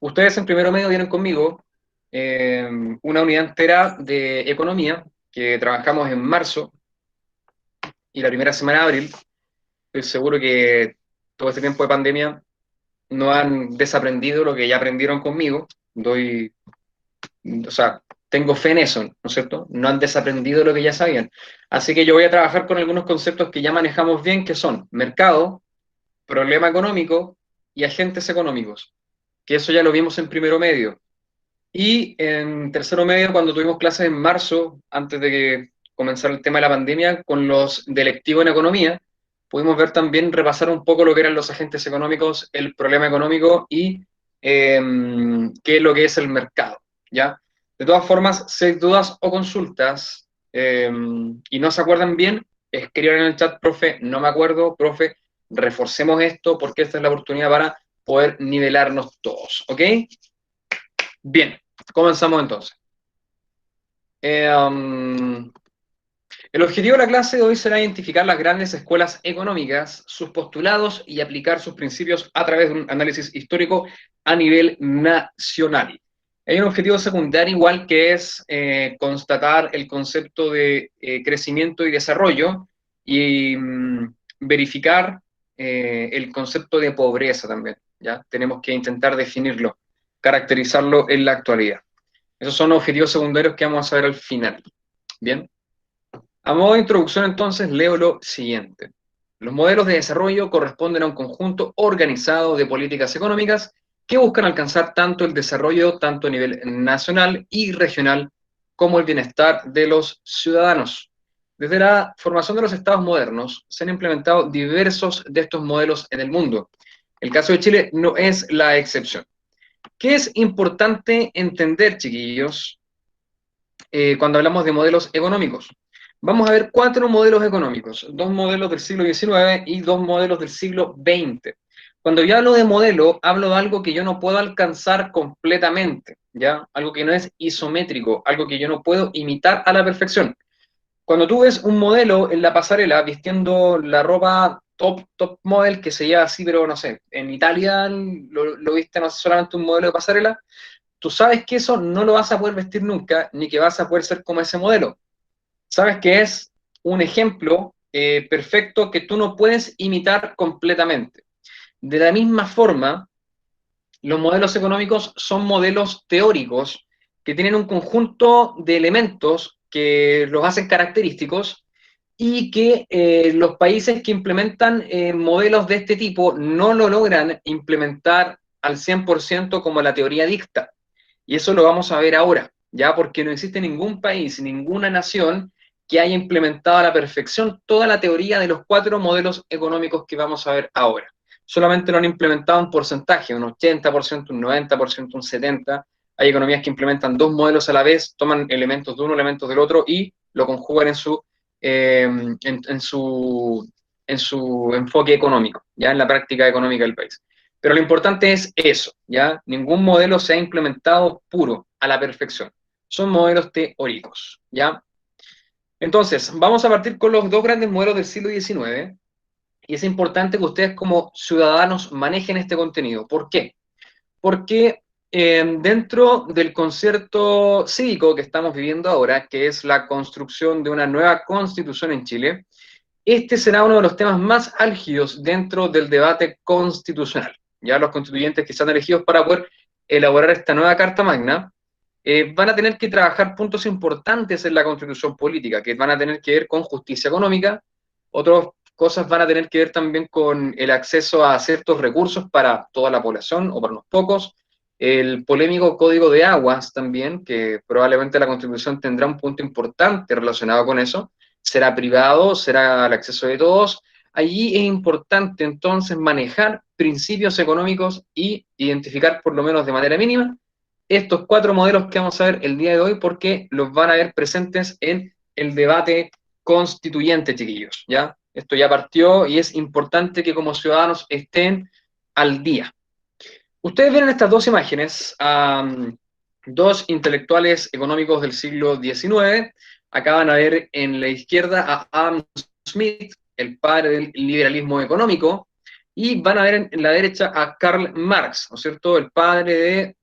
Ustedes en primero medio vienen conmigo una unidad entera de economía que trabajamos en marzo y la primera semana de abril. Estoy seguro que todo este tiempo de pandemia no han desaprendido lo que ya aprendieron conmigo. O sea, tengo fe en eso, ¿no es cierto? No han desaprendido lo que ya sabían. Así que yo voy a trabajar con algunos conceptos que ya manejamos bien, que son mercado, problema económico y agentes económicos, que eso ya lo vimos en primero medio. Y en tercero medio, cuando tuvimos clases en marzo, antes de que comenzara el tema de la pandemia, con los de electivo en economía, pudimos ver también, repasar un poco lo que eran los agentes económicos, el problema económico y qué es lo que es el mercado, ¿ya? De todas formas, si hay dudas o consultas y no se acuerdan bien, escriban en el chat, profe, no me acuerdo, profe, reforcemos esto porque esta es la oportunidad para poder nivelarnos todos, ¿ok? Bien, comenzamos entonces. Eh, um, el objetivo de la clase de hoy será identificar las grandes escuelas económicas, sus postulados y aplicar sus principios a través de un análisis histórico a nivel nacional. Hay un objetivo secundario igual que es constatar el concepto de crecimiento y desarrollo y verificar el concepto de pobreza también, ¿ya? Tenemos que intentar definirlo, caracterizarlo en la actualidad. Esos son los objetivos secundarios que vamos a ver al final. Bien. A modo de introducción, entonces, leo lo siguiente. Los modelos de desarrollo corresponden a un conjunto organizado de políticas económicas que buscan alcanzar tanto el desarrollo, tanto a nivel nacional y regional, como el bienestar de los ciudadanos. Desde la formación de los estados modernos, se han implementado diversos de estos modelos en el mundo. El caso de Chile no es la excepción. ¿Qué es importante entender, chiquillos, cuando hablamos de modelos económicos? Vamos a ver cuatro modelos económicos, dos modelos del siglo XIX y dos modelos del siglo XX. Cuando yo hablo de modelo, hablo de algo que yo no puedo alcanzar completamente, ¿ya? Algo que no es isométrico, algo que yo no puedo imitar a la perfección. Cuando tú ves un modelo en la pasarela vistiendo la ropa top model que se lleva así, pero no sé, en Italia lo viste, no sé, solamente un modelo de pasarela, tú sabes que eso no lo vas a poder vestir nunca, ni que vas a poder ser como ese modelo. Sabes que es un ejemplo perfecto que tú no puedes imitar completamente. De la misma forma, los modelos económicos son modelos teóricos que tienen un conjunto de elementos que los hacen característicos y que los países que implementan modelos de este tipo no lo logran implementar al 100% como la teoría dicta. Y eso lo vamos a ver ahora, ya porque no existe ningún país, ninguna nación que haya implementado a la perfección toda la teoría de los cuatro modelos económicos que vamos a ver ahora. Solamente lo han implementado un porcentaje, un 80%, un 90%, un 70%. Hay economías que implementan dos modelos a la vez, toman elementos de uno, elementos del otro y lo conjugan en su enfoque económico, ya en la práctica económica del país. Pero lo importante es eso, ¿ya? Ningún modelo se ha implementado puro, a la perfección. Son modelos teóricos, ¿ya? Entonces, vamos a partir con los dos grandes modelos del siglo XIX y es importante que ustedes como ciudadanos manejen este contenido. ¿Por qué? Porque dentro del concierto cívico que estamos viviendo ahora, que es la construcción de una nueva constitución en Chile, este será uno de los temas más álgidos dentro del debate constitucional. Ya los constituyentes que sean elegidos para poder elaborar esta nueva Carta Magna van a tener que trabajar puntos importantes en la constitución política, que van a tener que ver con justicia económica, otras cosas van a tener que ver también con el acceso a ciertos recursos para toda la población o para unos pocos, el polémico Código de Aguas también, que probablemente la constitución tendrá un punto importante relacionado con eso, será privado, será el acceso de todos. Allí es importante entonces manejar principios económicos y identificar por lo menos de manera mínima estos cuatro modelos que vamos a ver el día de hoy porque los van a ver presentes en el debate constituyente, chiquillos, ¿ya? Esto ya partió y es importante que como ciudadanos estén al día. Ustedes ven en estas dos imágenes a dos intelectuales económicos del siglo XIX. Acá van a ver en la izquierda a Adam Smith, el padre del liberalismo económico, y van a ver en la derecha a Karl Marx, ¿no es cierto? El padre de,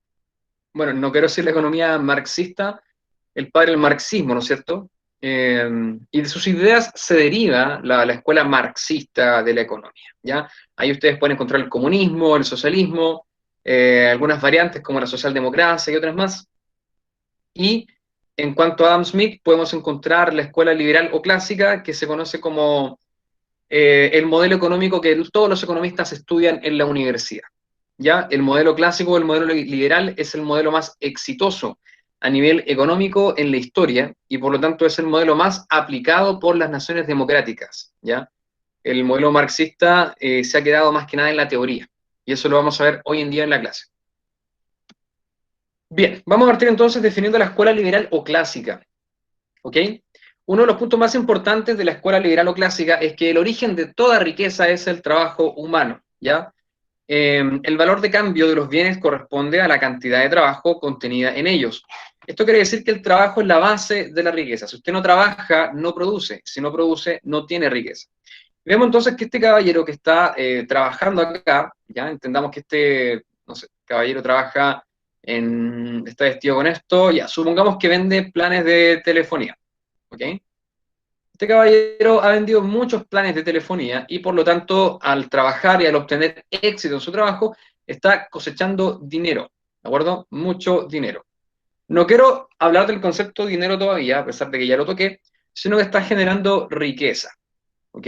bueno, no quiero decir la economía marxista, el padre del marxismo, ¿no es cierto? Y de sus ideas se deriva la escuela marxista de la economía, ¿ya? Ahí ustedes pueden encontrar el comunismo, el socialismo, algunas variantes como la socialdemocracia y otras más. Y en cuanto a Adam Smith, podemos encontrar la escuela liberal o clásica, que se conoce como el modelo económico que todos los economistas estudian en la universidad. ¿Ya? El modelo clásico o el modelo liberal es el modelo más exitoso a nivel económico en la historia y por lo tanto es el modelo más aplicado por las naciones democráticas. ¿Ya? El modelo marxista se ha quedado más que nada en la teoría y eso lo vamos a ver hoy en día en la clase. Bien, vamos a partir entonces definiendo la escuela liberal o clásica. ¿Ok? Uno de los puntos más importantes de la escuela liberal o clásica es que el origen de toda riqueza es el trabajo humano, ¿ya? El valor de cambio de los bienes corresponde a la cantidad de trabajo contenida en ellos. Esto quiere decir que el trabajo es la base de la riqueza. Si usted no trabaja, no produce. Si no produce, no tiene riqueza. Vemos entonces que este caballero que está trabajando acá, ya entendamos que este, no sé, caballero trabaja está vestido con esto, ya, supongamos que vende planes de telefonía, ¿ok? Este caballero ha vendido muchos planes de telefonía y por lo tanto al trabajar y al obtener éxito en su trabajo está cosechando dinero, ¿de acuerdo? Mucho dinero. No quiero hablar del concepto de dinero todavía, a pesar de que ya lo toqué, sino que está generando riqueza, ¿ok?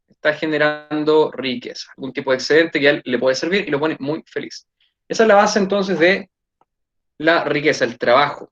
Está generando riqueza, algún tipo de excedente que a él le puede servir y lo pone muy feliz. Esa es la base entonces de la riqueza, el trabajo.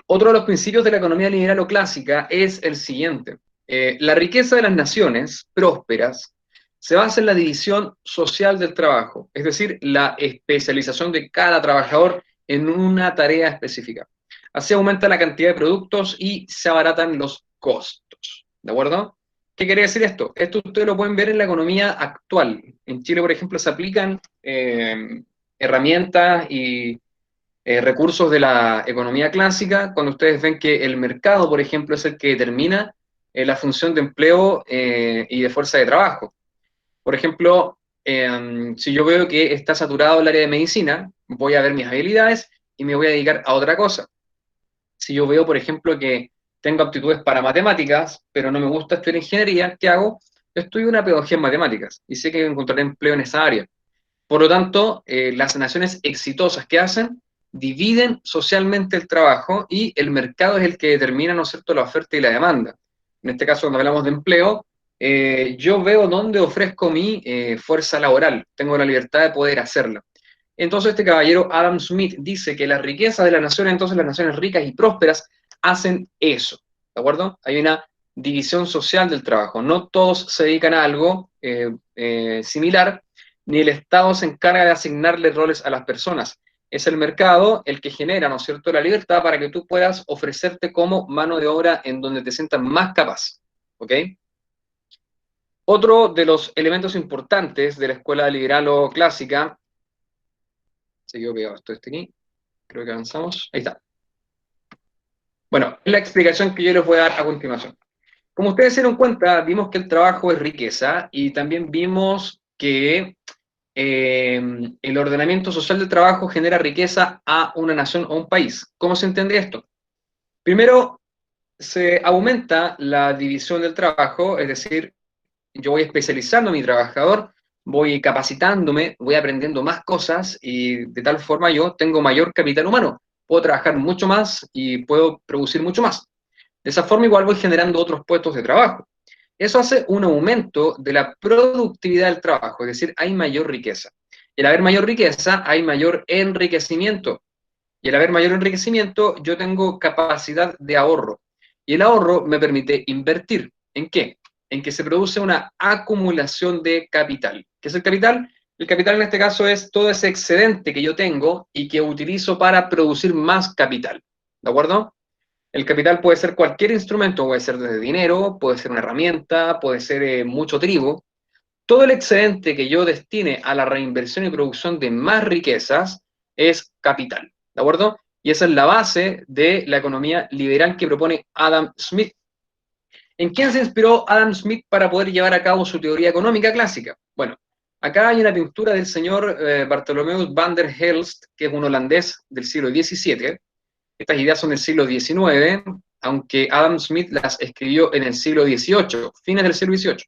Otro de los principios de la economía liberal o clásica es el siguiente. La riqueza de las naciones prósperas se basa en la división social del trabajo, es decir, la especialización de cada trabajador en una tarea específica. Así aumenta la cantidad de productos y se abaratan los costos. ¿De acuerdo? ¿Qué quiere decir esto? Esto ustedes lo pueden ver en la economía actual. En Chile, por ejemplo, se aplican herramientas y recursos de la economía clásica, cuando ustedes ven que el mercado, por ejemplo, es el que determina la función de empleo y de fuerza de trabajo. Por ejemplo, si yo veo que está saturado el área de medicina, voy a ver mis habilidades y me voy a dedicar a otra cosa. Si yo veo, por ejemplo, que tengo aptitudes para matemáticas, pero no me gusta estudiar ingeniería, ¿qué hago? Estudio una pedagogía en matemáticas y sé que encontraré empleo en esa área. Por lo tanto, las naciones exitosas que hacen dividen socialmente el trabajo y el mercado es el que determina, ¿no es cierto?, la oferta y la demanda. En este caso, cuando hablamos de empleo, yo veo dónde ofrezco mi fuerza laboral, tengo la libertad de poder hacerla. Entonces, este caballero Adam Smith dice que las riquezas de las naciones, entonces las naciones ricas y prósperas, hacen eso, ¿de acuerdo? Hay una división social del trabajo. No todos se dedican a algo similar, ni el Estado se encarga de asignarle roles a las personas. Es el mercado el que genera, ¿no es cierto?, la libertad para que tú puedas ofrecerte como mano de obra en donde te sientas más capaz, ¿ok? Otro de los elementos importantes de la escuela liberal o clásica, se quedó pegado esto este aquí, creo que avanzamos, ahí está. Bueno, es la explicación que yo les voy a dar a continuación. Como ustedes se dieron cuenta, vimos que el trabajo es riqueza y también vimos que el ordenamiento social del trabajo genera riqueza a una nación o un país. ¿Cómo se entiende esto? Primero, se aumenta la división del trabajo, es decir, yo voy especializando a mi trabajador, voy capacitándome, voy aprendiendo más cosas y de tal forma yo tengo mayor capital humano. Puedo trabajar mucho más y puedo producir mucho más. De esa forma igual voy generando otros puestos de trabajo. Eso hace un aumento de la productividad del trabajo, es decir, hay mayor riqueza. Y al haber mayor riqueza, hay mayor enriquecimiento. Y al haber mayor enriquecimiento, yo tengo capacidad de ahorro. Y el ahorro me permite invertir. ¿En qué? En que se produce una acumulación de capital. ¿Qué es el capital? El capital en este caso es todo ese excedente que yo tengo y que utilizo para producir más capital. ¿De acuerdo? El capital puede ser cualquier instrumento, puede ser desde dinero, puede ser una herramienta, puede ser mucho trigo. Todo el excedente que yo destine a la reinversión y producción de más riquezas es capital, ¿de acuerdo? Y esa es la base de la economía liberal que propone Adam Smith. ¿En quién se inspiró Adam Smith para poder llevar a cabo su teoría económica clásica? Bueno, acá hay una pintura del señor Bartholomew van der Helst, que es un holandés del siglo XVII. Estas ideas son del siglo XIX, aunque Adam Smith las escribió en el siglo XVIII, fines del siglo XVIII.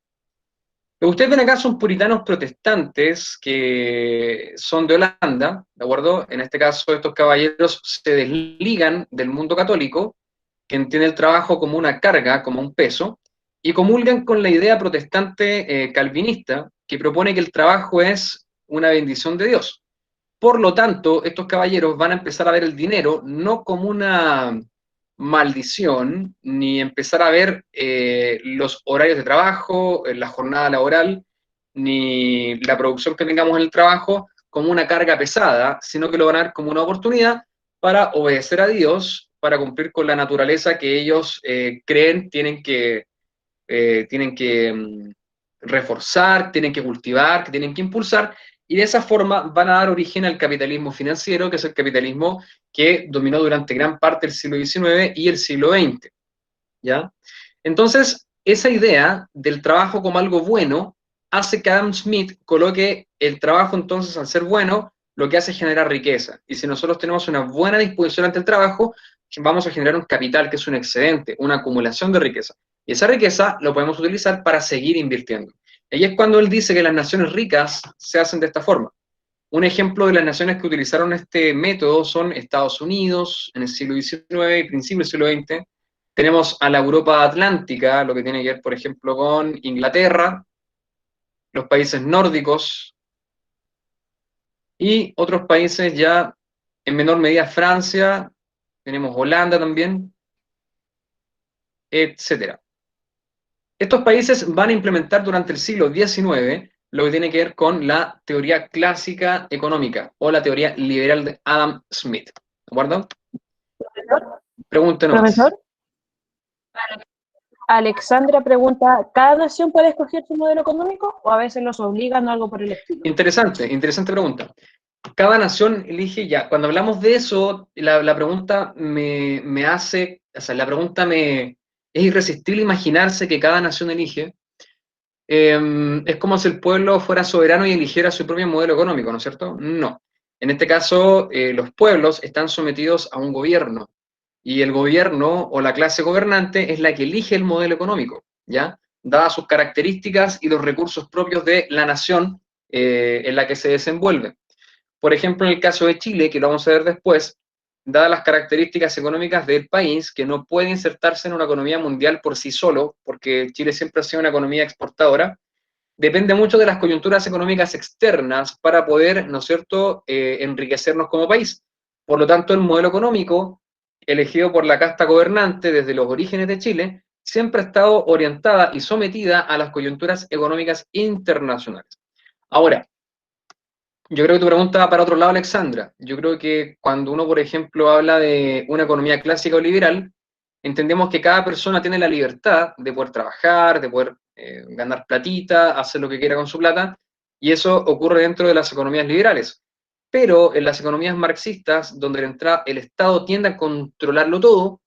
Lo que ustedes ven acá son puritanos protestantes que son de Holanda, ¿de acuerdo? En este caso, estos caballeros se desligan del mundo católico, que entiende el trabajo como una carga, como un peso, y comulgan con la idea protestante calvinista, que propone que el trabajo es una bendición de Dios. Por lo tanto, estos caballeros van a empezar a ver el dinero no como una maldición, ni empezar a ver los horarios de trabajo, la jornada laboral, ni la producción que tengamos en el trabajo como una carga pesada, sino que lo van a ver como una oportunidad para obedecer a Dios, para cumplir con la naturaleza que ellos creen tienen que reforzar, tienen que cultivar, que tienen que impulsar, y de esa forma van a dar origen al capitalismo financiero, que es el capitalismo que dominó durante gran parte del siglo XIX y el siglo XX, ¿ya? Entonces, esa idea del trabajo como algo bueno hace que Adam Smith coloque el trabajo entonces al ser bueno, lo que hace es generar riqueza. Y si nosotros tenemos una buena disposición ante el trabajo, vamos a generar un capital que es un excedente, una acumulación de riqueza. Y esa riqueza lo podemos utilizar para seguir invirtiendo. Y es cuando él dice que las naciones ricas se hacen de esta forma. Un ejemplo de las naciones que utilizaron este método son Estados Unidos en el siglo XIX y principios del siglo XX. Tenemos a la Europa Atlántica, lo que tiene que ver, por ejemplo, con Inglaterra, los países nórdicos y otros países ya en menor medida Francia, tenemos Holanda también, etcétera. Estos países van a implementar durante el siglo XIX lo que tiene que ver con la teoría clásica económica o la teoría liberal de Adam Smith. ¿De acuerdo? Pregúntenos más. Profesor, Alexandra pregunta, ¿cada nación puede escoger su modelo económico o a veces los obligan o algo por el estilo? Interesante pregunta. Cada nación elige ya. Cuando hablamos de eso, la pregunta me hace, o sea, la pregunta me, es irresistible imaginarse que cada nación elige. Es como si el pueblo fuera soberano y eligiera su propio modelo económico, ¿no es cierto? No. En este caso, los pueblos están sometidos a un gobierno y el gobierno o la clase gobernante es la que elige el modelo económico, ¿ya? Dadas sus características y los recursos propios de la nación en la que se desenvuelve. Por ejemplo, en el caso de Chile, que lo vamos a ver después, dadas las características económicas del país, que no puede insertarse en una economía mundial por sí solo, porque Chile siempre ha sido una economía exportadora, depende mucho de las coyunturas económicas externas para poder, ¿no es cierto?, enriquecernos como país. Por lo tanto, el modelo económico elegido por la casta gobernante desde los orígenes de Chile siempre ha estado orientada y sometida a las coyunturas económicas internacionales. Ahora, yo creo que tu pregunta va para otro lado, Alexandra. Yo creo que cuando uno, por ejemplo, habla de una economía clásica o liberal, entendemos que cada persona tiene la libertad de poder trabajar, de poder ganar platita, hacer lo que quiera con su plata, y eso ocurre dentro de las economías liberales. Pero en las economías marxistas, donde el Estado tiende a controlarlo todo,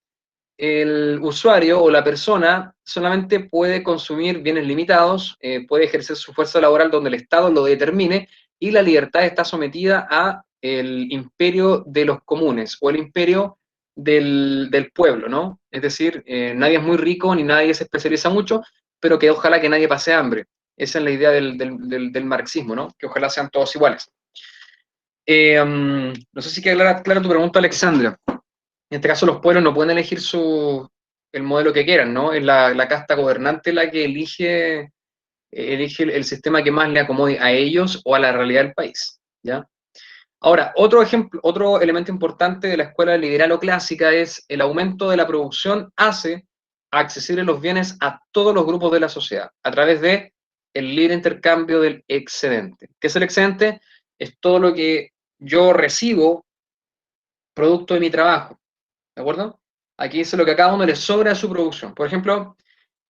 el usuario o la persona solamente puede consumir bienes limitados, puede ejercer su fuerza laboral donde el Estado lo determine y la libertad está sometida a el imperio de los comunes o el imperio del pueblo, ¿no? Es decir, nadie es muy rico ni nadie se especializa mucho, pero que ojalá que nadie pase hambre. Esa es la idea del marxismo, ¿no? Que ojalá sean todos iguales. No sé si queda clara tu pregunta, Alexandra. En este caso, los pueblos no pueden elegir el modelo que quieran, ¿no? Es la casta gobernante la que elige el sistema que más le acomode a ellos o a la realidad del país, ¿ya? Ahora, otro ejemplo, otro elemento importante de la escuela liberal o clásica es el aumento de la producción hace accesibles los bienes a todos los grupos de la sociedad a través de el libre intercambio del excedente. ¿Qué es el excedente? Es todo lo que yo recibo producto de mi trabajo. ¿De acuerdo? Aquí dice lo que a cada uno le sobra de su producción. Por ejemplo,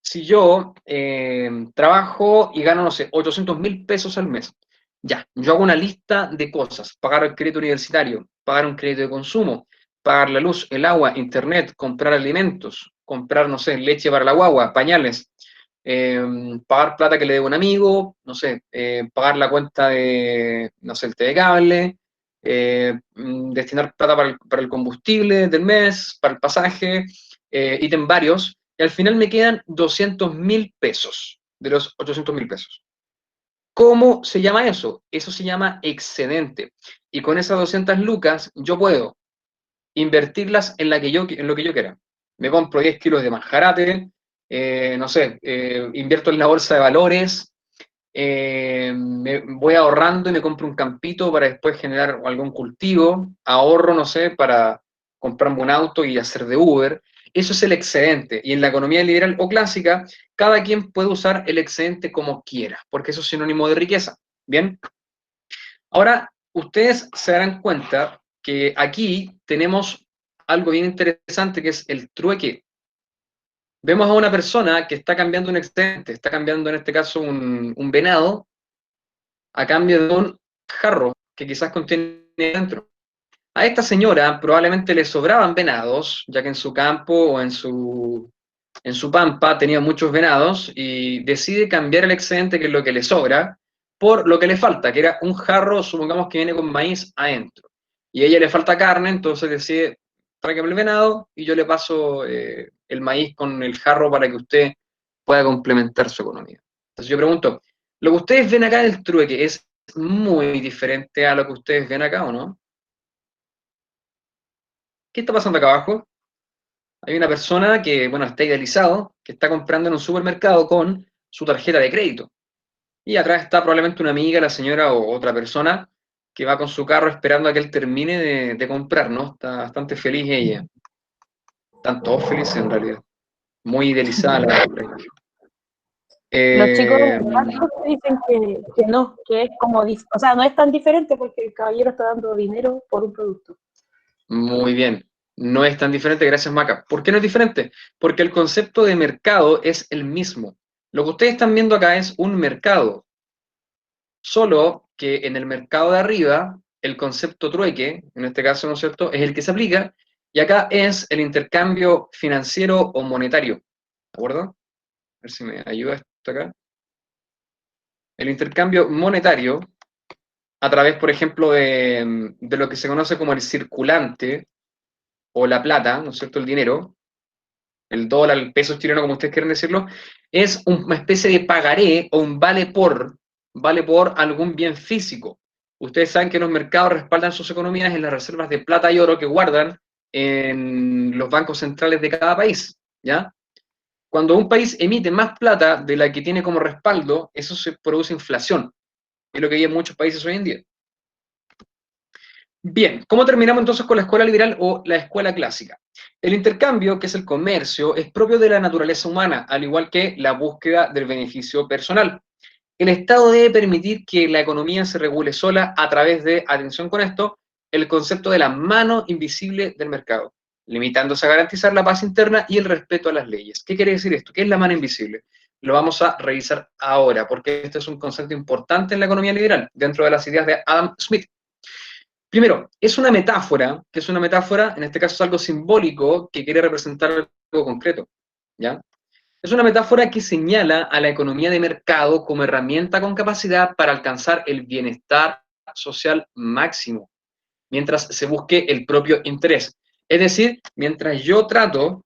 si yo trabajo y gano, no sé, 800.000 pesos al mes, ya, yo hago una lista de cosas, pagar el crédito universitario, pagar un crédito de consumo, pagar la luz, el agua, internet, comprar alimentos, comprar, no sé, leche para la guagua, pañales, pagar plata que le debe un amigo, no sé, pagar la cuenta de, no sé, el té de cable, destinar plata para el combustible del mes, para el pasaje, ítem varios, y al final me quedan 200.000 pesos de los 800.000 pesos. ¿Cómo se llama eso? Eso se llama excedente. Y con esas 200 lucas yo puedo invertirlas en lo que yo quiera. Me compro 10 kilos de manjarate, no sé, invierto en la bolsa de valores, me voy ahorrando y me compro un campito para después generar algún cultivo, ahorro, no sé, para comprarme un auto y hacer de Uber. Eso es el excedente. Y en la economía liberal o clásica, cada quien puede usar el excedente como quiera, porque eso es sinónimo de riqueza. Bien, ahora ustedes se darán cuenta que aquí tenemos algo bien interesante que es el trueque. Vemos a una persona que está cambiando un excedente, está cambiando en este caso un venado a cambio de un jarro que quizás contiene dentro. A esta señora probablemente le sobraban venados, ya que en su campo o en su pampa tenía muchos venados y decide cambiar el excedente, que es lo que le sobra, por lo que le falta, que era un jarro, supongamos que viene con maíz adentro. Y a ella le falta carne, entonces decide, tráigame el venado y yo le paso el maíz con el jarro para que usted pueda complementar su economía. Entonces yo pregunto, ¿lo que ustedes ven acá del trueque es muy diferente a lo que ustedes ven acá o no? ¿Qué está pasando acá abajo? Hay una persona que, bueno, está idealizado, que está comprando en un supermercado con su tarjeta de crédito. Y atrás está probablemente una amiga, la señora o otra persona que va con su carro esperando a que él termine de comprar, ¿no? Está bastante feliz ella. Están todos felices en realidad. Muy idealizada la imagen. Los chicos Eh, dicen que no, que es como, o sea, no es tan diferente porque el caballero está dando dinero por un producto. Muy bien. No es tan diferente, gracias Maca. ¿Por qué no es diferente? Porque el concepto de mercado es el mismo. Lo que ustedes están viendo acá es un mercado. Solo que en el mercado de arriba, el concepto trueque, en este caso, ¿no es cierto?, es el que se aplica, y acá es el intercambio financiero o monetario. ¿De acuerdo? A ver si me ayuda esto acá. El intercambio monetario, a través, por ejemplo, de lo que se conoce como el circulante o la plata, ¿no es cierto?, el dinero, el dólar, el peso chileno, como ustedes quieren decirlo, es una especie de pagaré o un vale por algún bien físico. Ustedes saben que los mercados respaldan sus economías en las reservas de plata y oro que guardan en los bancos centrales de cada país, ¿ya? Cuando un país emite más plata de la que tiene como respaldo, eso se produce inflación, es lo que hay en muchos países hoy en día. Bien, ¿cómo terminamos entonces con la escuela liberal o la escuela clásica? El intercambio, que es el comercio, es propio de la naturaleza humana, al igual que la búsqueda del beneficio personal. El Estado debe permitir que la economía se regule sola a través de, atención con esto, el concepto de la mano invisible del mercado, limitándose a garantizar la paz interna y el respeto a las leyes. ¿Qué quiere decir esto? ¿Qué es la mano invisible? Lo vamos a revisar ahora, porque este es un concepto importante en la economía liberal, dentro de las ideas de Adam Smith. Primero, es una metáfora, que es una metáfora, en este caso es algo simbólico que quiere representar algo concreto, ¿ya? Es una metáfora que señala a la economía de mercado como herramienta con capacidad para alcanzar el bienestar social máximo, mientras se busque el propio interés. Es decir, mientras yo trato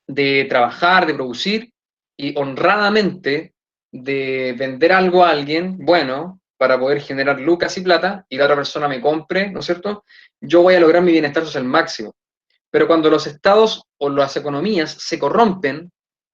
de trabajar, de producir y honradamente de vender algo a alguien, bueno, para poder generar lucas y plata, y la otra persona me compre, ¿no es cierto? Yo voy a lograr mi bienestar social máximo. Pero cuando los estados o las economías se corrompen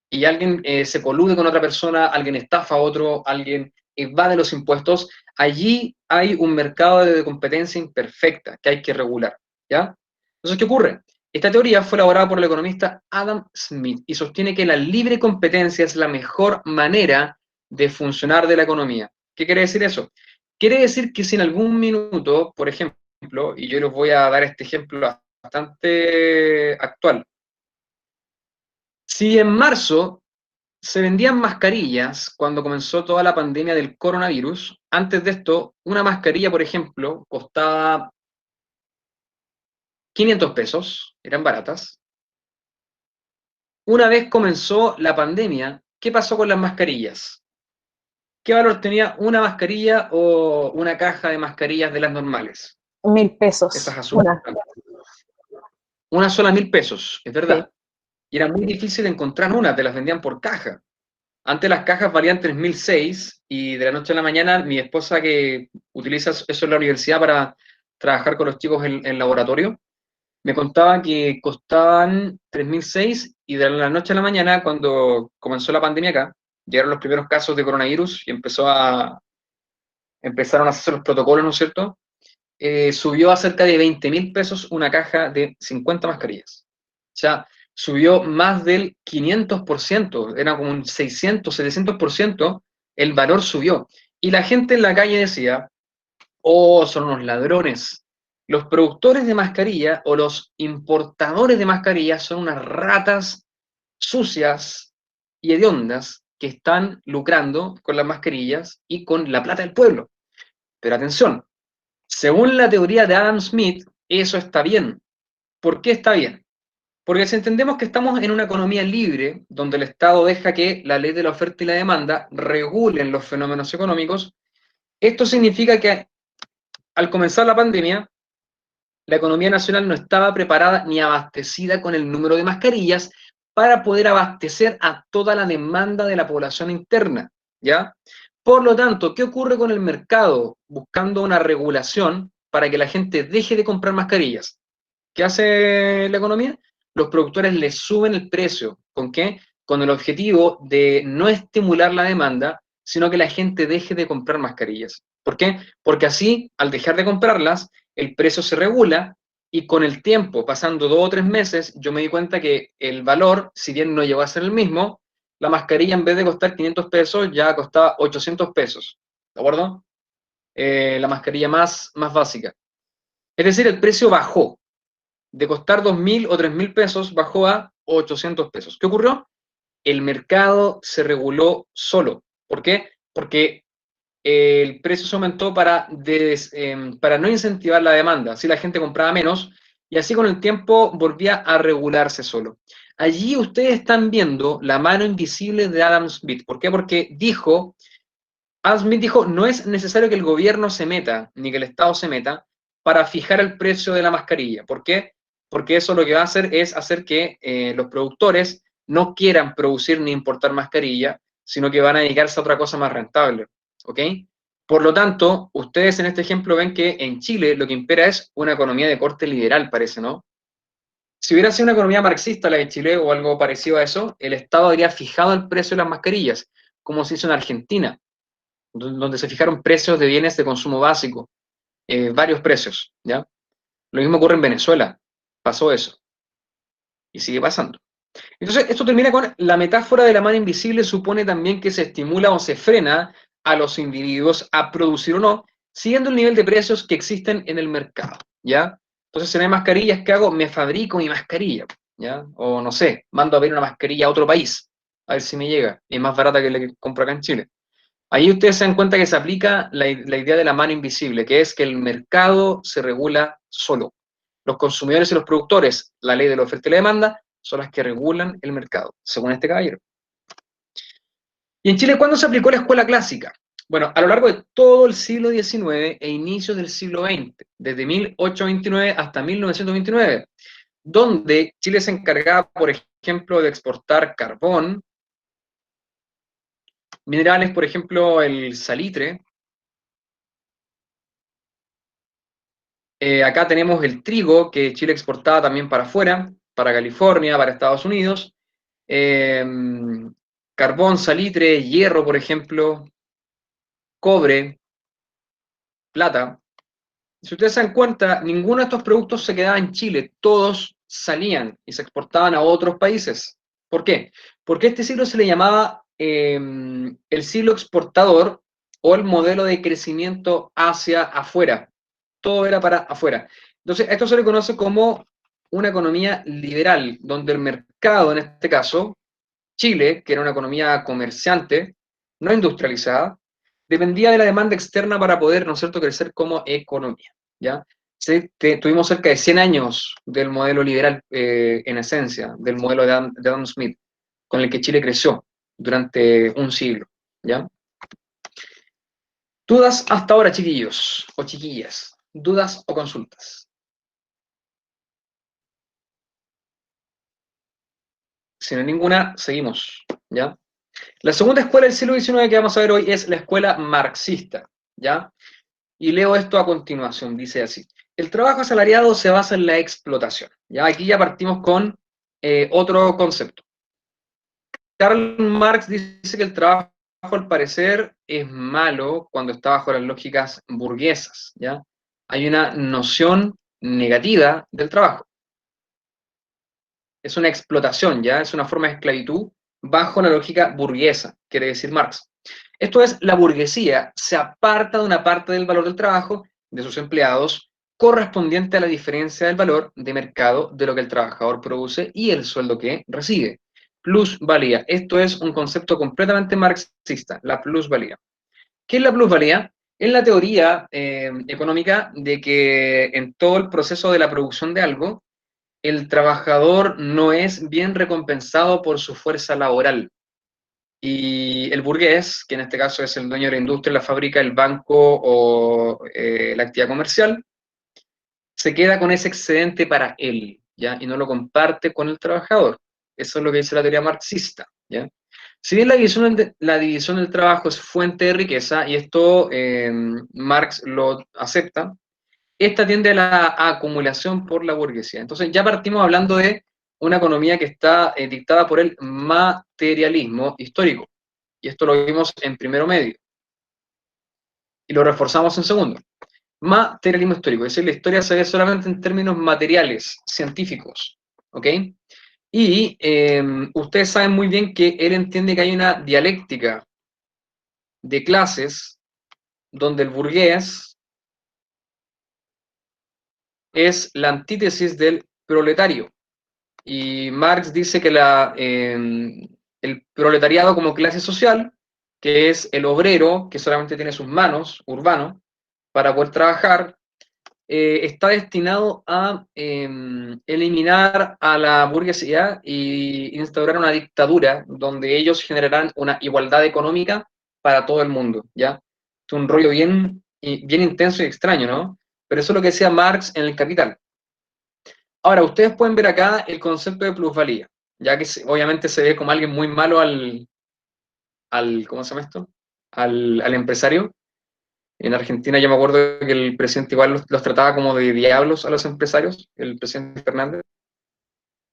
y alguien se colude con otra persona, alguien estafa a otro, alguien evade los impuestos, allí hay un mercado de competencia imperfecta que hay que regular, ¿ya? Entonces, ¿qué ocurre? Esta teoría fue elaborada por el economista Adam Smith y sostiene que la libre competencia es la mejor manera de funcionar de la economía. ¿Qué quiere decir eso? Quiere decir que si en algún minuto, por ejemplo, y yo les voy a dar este ejemplo bastante actual, si en marzo se vendían mascarillas cuando comenzó toda la pandemia del coronavirus, antes de esto, una mascarilla, por ejemplo, costaba 500 pesos, eran baratas, una vez comenzó la pandemia, ¿qué pasó con las mascarillas? ¿Qué valor tenía una mascarilla o una caja de mascarillas de las normales? 1.000 pesos, Esas azules. una. Una sola 1.000 pesos, es Sí. verdad. Y era muy difícil encontrar una, te las vendían por caja. Antes las cajas valían 3.006 y de la noche a la mañana mi esposa que utiliza eso en la universidad para trabajar con los chicos en laboratorio, me contaba que costaban 3.006 y de la noche a la mañana, cuando comenzó la pandemia acá, llegaron los primeros casos de coronavirus y empezaron a hacerse los protocolos, ¿no es cierto? Subió a cerca de 20.000 pesos una caja de 50 mascarillas. O sea, subió más del 500%, era como un 600, 700%, el valor subió. Y la gente en la calle decía, oh, son unos ladrones. Los productores de mascarilla o los importadores de mascarillas son unas ratas sucias y hediondas que están lucrando con las mascarillas y con la plata del pueblo. Pero atención, según la teoría de Adam Smith, eso está bien. ¿Por qué está bien? Porque si entendemos que estamos en una economía libre, donde el Estado deja que la ley de la oferta y la demanda regulen los fenómenos económicos, esto significa que al comenzar la pandemia, la economía nacional no estaba preparada ni abastecida con el número de mascarillas para poder abastecer a toda la demanda de la población interna, ¿ya? Por lo tanto, ¿qué ocurre con el mercado buscando una regulación para que la gente deje de comprar mascarillas? ¿Qué hace la economía? Los productores le suben el precio. ¿Con qué? Con el objetivo de no estimular la demanda, sino que la gente deje de comprar mascarillas. ¿Por qué? Porque así, al dejar de comprarlas, el precio se regula y con el tiempo, pasando 2 o 3 meses, yo me di cuenta que el valor, si bien no llegó a ser el mismo, la mascarilla en vez de costar 500 pesos ya costaba 800 pesos. ¿De acuerdo? La mascarilla más básica. Es decir, el precio bajó de costar 2.000 o 3.000 pesos, bajó a 800 pesos. ¿Qué ocurrió? El mercado se reguló solo. ¿Por qué? Porque el precio se aumentó para no incentivar la demanda. Así la gente compraba menos y así con el tiempo volvía a regularse solo. Allí ustedes están viendo la mano invisible de Adam Smith. ¿Por qué? Porque Adam Smith dijo, no es necesario que el gobierno se meta, ni que el Estado se meta, para fijar el precio de la mascarilla. ¿Por qué? Porque eso lo que va a hacer es hacer que los productores no quieran producir ni importar mascarilla, sino que van a dedicarse a otra cosa más rentable. ¿Ok? Por lo tanto, ustedes en este ejemplo ven que en Chile lo que impera es una economía de corte liberal, parece, ¿no? Si hubiera sido una economía marxista la de Chile o algo parecido a eso, el Estado habría fijado el precio de las mascarillas, como se hizo en Argentina donde se fijaron precios de bienes de consumo básico, varios precios, ¿ya? Lo mismo ocurre en Venezuela, pasó eso, y sigue pasando. Entonces, esto termina con la metáfora de la mano invisible, supone también que se estimula o se frena a los individuos a producir o no, siguiendo el nivel de precios que existen en el mercado, ¿ya? Entonces, si no hay mascarillas, ¿qué hago? Me fabrico mi mascarilla, ¿ya? O no sé, mando a ver una mascarilla a otro país, a ver si me llega, y es más barata que la que compro acá en Chile. Ahí ustedes se dan cuenta que se aplica la idea de la mano invisible, que es que el mercado se regula solo. Los consumidores y los productores, la ley de la oferta y la demanda, son las que regulan el mercado, según este caballero. ¿Y en Chile cuándo se aplicó la escuela clásica? Bueno, a lo largo de todo el siglo XIX e inicios del siglo XX, desde 1829 hasta 1929, donde Chile se encargaba, por ejemplo, de exportar carbón, minerales, por ejemplo, el salitre. Acá tenemos el trigo que Chile exportaba también para afuera, para California, para Estados Unidos. Eh, Carbón, salitre, hierro, por ejemplo, cobre, plata. Si ustedes se dan cuenta, ninguno de estos productos se quedaba en Chile, todos salían y se exportaban a otros países. ¿Por qué? Porque este siglo se le llamaba el siglo exportador o el modelo de crecimiento hacia afuera. Todo era para afuera. Entonces, esto se le conoce como una economía liberal, donde el mercado, en este caso, Chile, que era una economía comerciante, no industrializada, dependía de la demanda externa para poder, ¿no es cierto?, crecer como economía, ¿ya? ¿sí? Tuvimos cerca de 100 años del modelo liberal, en esencia, del modelo de Adam Smith, con el que Chile creció durante un siglo, ¿ya? ¿Dudas hasta ahora, chiquillos o chiquillas? ¿Dudas o consultas? Si no hay ninguna, seguimos, ¿ya? La segunda escuela del siglo XIX que vamos a ver hoy es la escuela marxista, ¿ya? Y leo esto a continuación, dice así. El trabajo asalariado se basa en la explotación, ¿ya? Aquí ya partimos con otro concepto. Karl Marx dice que el trabajo, al parecer, es malo cuando está bajo las lógicas burguesas, ¿ya? Hay una noción negativa del trabajo. Es una explotación, ¿ya? Es una forma de esclavitud bajo la lógica burguesa, quiere decir Marx. Esto es, la burguesía se aparta de una parte del valor del trabajo de sus empleados correspondiente a la diferencia del valor de mercado de lo que el trabajador produce y el sueldo que recibe. Plusvalía. Esto es un concepto completamente marxista, la plusvalía. ¿Qué es la plusvalía? Es la teoría económica de que en todo el proceso de la producción de algo, el trabajador no es bien recompensado por su fuerza laboral. Y el burgués, que en este caso es el dueño de la industria, la fábrica, el banco o la actividad comercial, se queda con ese excedente para él, ¿ya? Y no lo comparte con el trabajador. Eso es lo que dice la teoría marxista, ¿ya? Si bien la división del trabajo es fuente de riqueza, y esto Marx lo acepta, esta tiende a la acumulación por la burguesía. Entonces ya partimos hablando de una economía que está dictada por el materialismo histórico. Y esto lo vimos en primero medio. Y lo reforzamos en segundo. Materialismo histórico, es decir, la historia se ve solamente en términos materiales, científicos. ¿Ok? Y ustedes saben muy bien que él entiende que hay una dialéctica de clases donde el burgués es la antítesis del proletario. Y Marx dice que el proletariado como clase social, que es el obrero que solamente tiene sus manos, urbano, para poder trabajar, está destinado a eliminar a la burguesía y instaurar una dictadura donde ellos generarán una igualdad económica para todo el mundo, ¿ya? Es un rollo bien intenso y extraño, ¿no? Pero eso es lo que decía Marx en el Capital. Ahora, ustedes pueden ver acá el concepto de plusvalía, ya que obviamente se ve como alguien muy malo ¿cómo se llama esto? Al empresario. En Argentina yo me acuerdo que el presidente igual los trataba como de diablos a los empresarios, el presidente Fernández.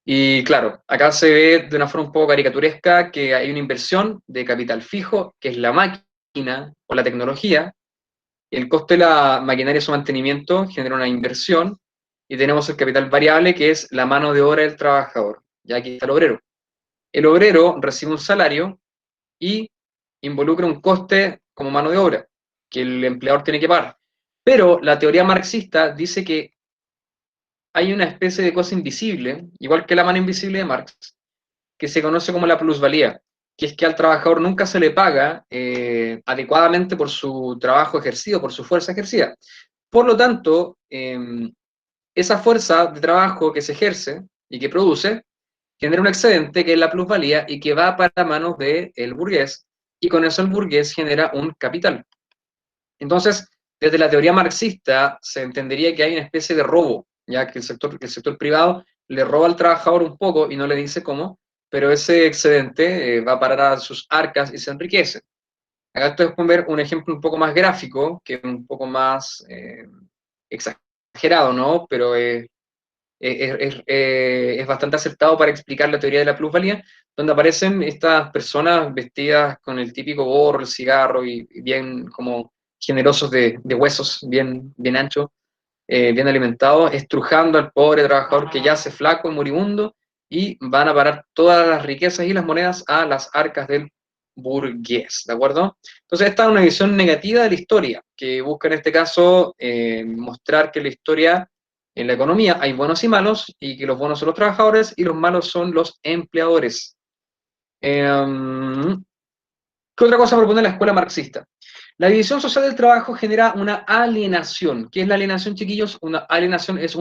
Y claro, acá se ve de una forma un poco caricaturesca que hay una inversión de capital fijo, que es la máquina o la tecnología, y el coste de la maquinaria y su mantenimiento genera una inversión, y tenemos el capital variable, que es la mano de obra del trabajador. Ya aquí está el obrero. El obrero recibe un salario y involucra un coste como mano de obra que el empleador tiene que pagar. Pero la teoría marxista dice que hay una especie de cosa invisible, igual que la mano invisible de Marx, que se conoce como la plusvalía, que es que al trabajador nunca se le paga adecuadamente por su trabajo ejercido, por su fuerza ejercida. Por lo tanto, esa fuerza de trabajo que se ejerce y que produce genera un excedente que es la plusvalía y que va para manos del burgués, y con eso el burgués genera un capital. Entonces, desde la teoría marxista se entendería que hay una especie de robo, ya que el sector privado le roba al trabajador un poco y no le dice cómo, pero ese excedente va a parar a sus arcas y se enriquece. Acá ustedes pueden ver un ejemplo un poco más gráfico, que es un poco más exagerado, ¿no? Pero es bastante acertado para explicar la teoría de la plusvalía, donde aparecen estas personas vestidas con el típico gorro, el cigarro y bien como generosos de huesos, bien anchos, bien alimentados, estrujando al pobre trabajador que yace flaco y moribundo, y van a parar todas las riquezas y las monedas a las arcas del burgués, ¿de acuerdo? Entonces esta es una visión negativa de la historia, que busca en este caso mostrar que la historia, en la economía hay buenos y malos, y que los buenos son los trabajadores y los malos son los empleadores. ¿Qué otra cosa propone la escuela marxista? La división social del trabajo genera una alienación. ¿Qué es la alienación, chiquillos? Una alienación es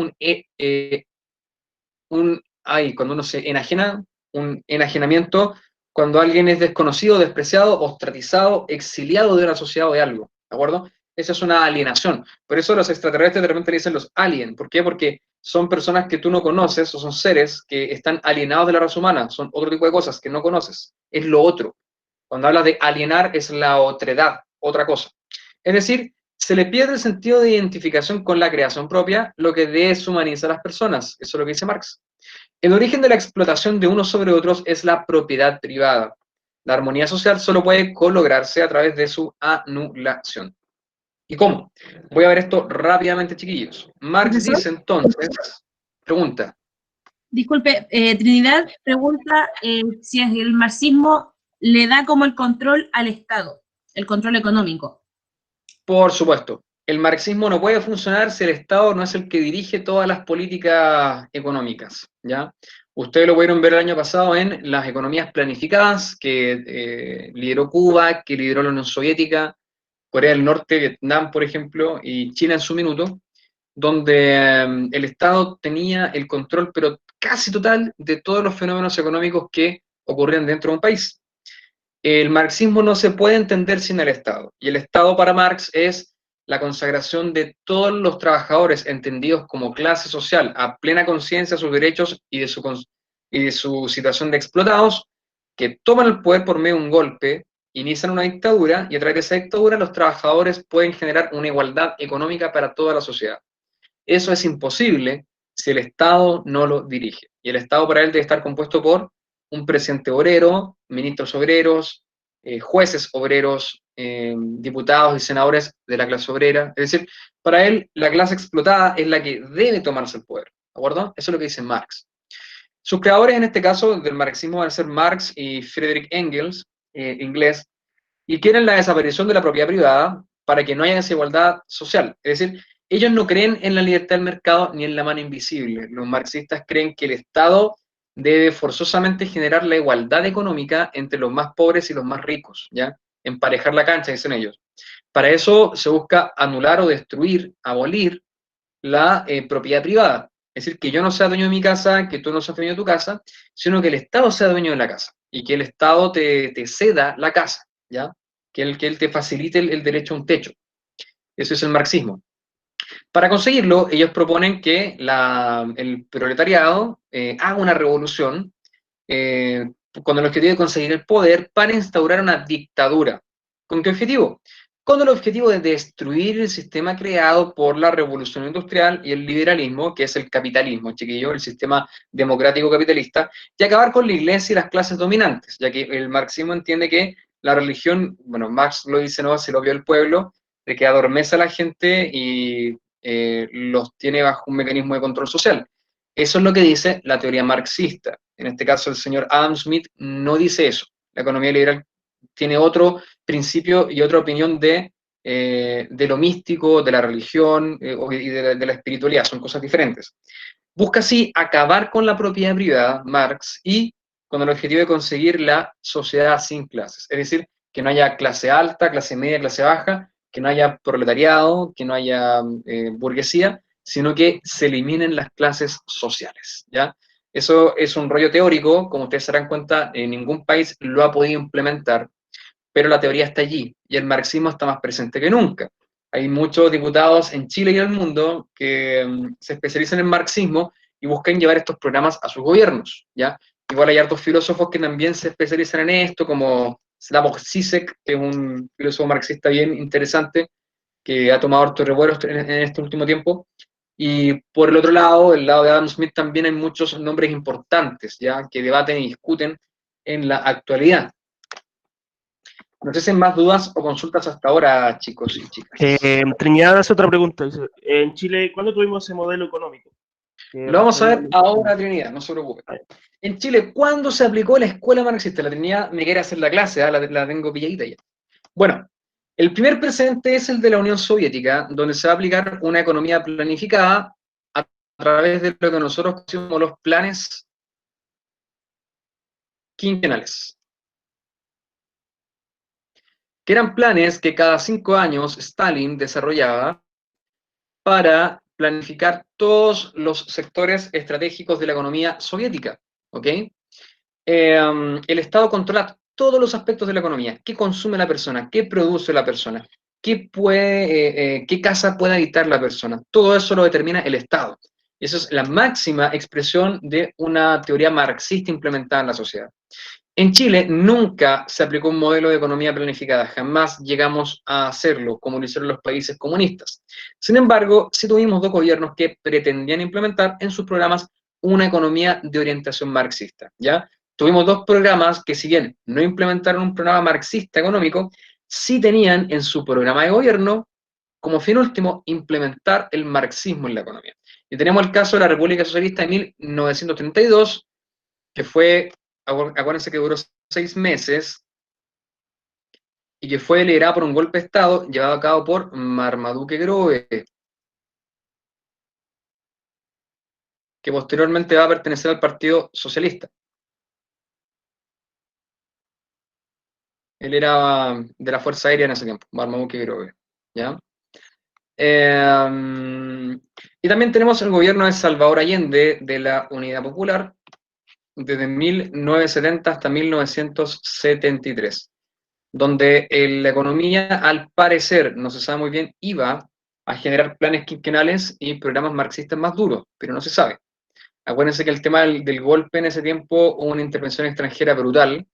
cuando uno se enajena, un enajenamiento, cuando alguien es desconocido, despreciado, ostratizado, exiliado de una sociedad o de algo, ¿de acuerdo? Esa es una alienación. Por eso los extraterrestres de repente le dicen los alien. ¿Por qué? Porque son personas que tú no conoces o son seres que están alienados de la raza humana, son otro tipo de cosas que no conoces, es lo otro. Cuando habla de alienar es la otredad, otra cosa. Es decir, se le pierde el sentido de identificación con la creación propia, lo que deshumaniza a las personas. Eso es lo que dice Marx. El origen de la explotación de unos sobre otros es la propiedad privada. La armonía social solo puede lograrse a través de su anulación. ¿Y cómo? Voy a ver esto rápidamente, chiquillos. Marx Profesor, dice entonces, pregunta, disculpe, Trinidad pregunta si el marxismo le da como el control al Estado, el control económico. por supuesto, el marxismo no puede funcionar si el Estado no es el que dirige todas las políticas económicas, ¿ya? Ustedes lo pudieron ver el año pasado en las economías planificadas que lideró Cuba, que lideró la Unión Soviética, Corea del Norte, Vietnam, por ejemplo, y China en su minuto, donde el Estado tenía el control, pero casi total, de todos los fenómenos económicos que ocurrían dentro de un país. El marxismo no se puede entender sin el Estado, y el Estado para Marx es la consagración de todos los trabajadores entendidos como clase social, a plena conciencia de sus derechos y de su situación de explotados, que toman el poder por medio de un golpe, inician una dictadura, y a través de esa dictadura los trabajadores pueden generar una igualdad económica para toda la sociedad. Eso es imposible si el Estado no lo dirige. Y el Estado para él debe estar compuesto por un presidente obrero, ministros obreros, jueces obreros, diputados y senadores de la clase obrera. Es decir, para él la clase explotada es la que debe tomarse el poder. ¿De acuerdo? Eso es lo que dice Marx. Sus creadores en este caso del marxismo van a ser Marx y Friedrich Engels, inglés, y quieren la desaparición de la propiedad privada para que no haya desigualdad social. Es decir, ellos no creen en la libertad del mercado ni en la mano invisible. Los marxistas creen que el Estado debe forzosamente generar la igualdad económica entre los más pobres y los más ricos, ¿ya? Emparejar la cancha, dicen ellos. Para eso se busca anular o destruir, abolir la propiedad privada. Es decir, que yo no sea dueño de mi casa, que tú no seas dueño de tu casa, sino que el Estado sea dueño de la casa y que el Estado te ceda la casa, ¿ya? Que él te facilite el derecho a un techo. Eso es el marxismo. Para conseguirlo, ellos proponen que el proletariado haga una revolución eh, con el objetivo de conseguir el poder para instaurar una dictadura. ¿Con qué objetivo? Con el objetivo de destruir el sistema creado por la revolución industrial y el liberalismo, que es el capitalismo, chiquillo, el sistema democrático capitalista, y acabar con la iglesia y las clases dominantes, ya que el marxismo entiende que la religión, bueno, Marx lo dice, ¿no? Se lo vio el pueblo, de que adormece a la gente y los tiene bajo un mecanismo de control social. Eso es lo que dice la teoría marxista. En este caso, el señor Adam Smith no dice eso. La economía liberal tiene otro principio y otra opinión de lo místico, de la religión y de la espiritualidad. Son cosas diferentes. Busca así acabar con la propiedad privada, Marx, y con el objetivo de conseguir la sociedad sin clases. Es decir, que no haya clase alta, clase media, clase baja, que no haya proletariado, que no haya burguesía, sino que se eliminen las clases sociales, ¿ya? Eso es un rollo teórico, como ustedes se darán cuenta, ningún país lo ha podido implementar, pero la teoría está allí y el marxismo está más presente que nunca. Hay muchos diputados en Chile y en el mundo que se especializan en marxismo y buscan llevar estos programas a sus gobiernos, ¿ya? Igual hay hartos filósofos que también se especializan en esto, como Slavoj Zizek, que es un filósofo marxista bien interesante, que ha tomado hartos revuelos en este último tiempo. Y por el otro lado, el lado de Adam Smith, también hay muchos nombres importantes, ¿ya? Que debaten y discuten en la actualidad. No sé si hay más dudas o consultas hasta ahora, chicos y chicas. Trinidad hace otra pregunta. Dice, en Chile, ¿cuándo tuvimos ese modelo económico? Lo vamos a ver ahora, Trinidad, no se preocupe. En Chile, ¿cuándo se aplicó la escuela marxista? La Trinidad me quiere hacer la clase, ¿eh? La tengo pilladita ya. Bueno, el primer precedente es el de la Unión Soviética, donde se va a aplicar una economía planificada a través de lo que nosotros conocemos los planes quinquenales. que eran planes que cada 5 años Stalin desarrollaba para planificar todos los sectores estratégicos de la economía soviética, ¿ok? El Estado controla todos los aspectos de la economía. ¿Qué consume la persona? ¿Qué produce la persona? ¿Qué casa puede habitar la persona? Todo eso lo determina el Estado. Y eso es la máxima expresión de una teoría marxista implementada en la sociedad. En Chile nunca se aplicó un modelo de economía planificada, jamás llegamos a hacerlo como lo hicieron los países comunistas. Sin embargo, sí tuvimos dos gobiernos que pretendían implementar en sus programas una economía de orientación marxista, ¿ya? Tuvimos dos programas que, si bien no implementaron un programa marxista económico, sí tenían en su programa de gobierno como fin último implementar el marxismo en la economía. Y tenemos el caso de la República Socialista de 1932, que fue, acuérdense que duró 6 meses y que fue liderada por un golpe de Estado llevado a cabo por Marmaduke Grove, que posteriormente va a pertenecer al Partido Socialista. Él era de la Fuerza Aérea en ese tiempo, Marmaduke Grove, ¿ya? Y también tenemos el gobierno de Salvador Allende de la Unidad Popular desde 1970 hasta 1973, donde la economía, al parecer, no se sabe muy bien, iba a generar planes quinquenales y programas marxistas más duros, pero no se sabe. Acuérdense que el tema del golpe en ese tiempo hubo una intervención extranjera brutal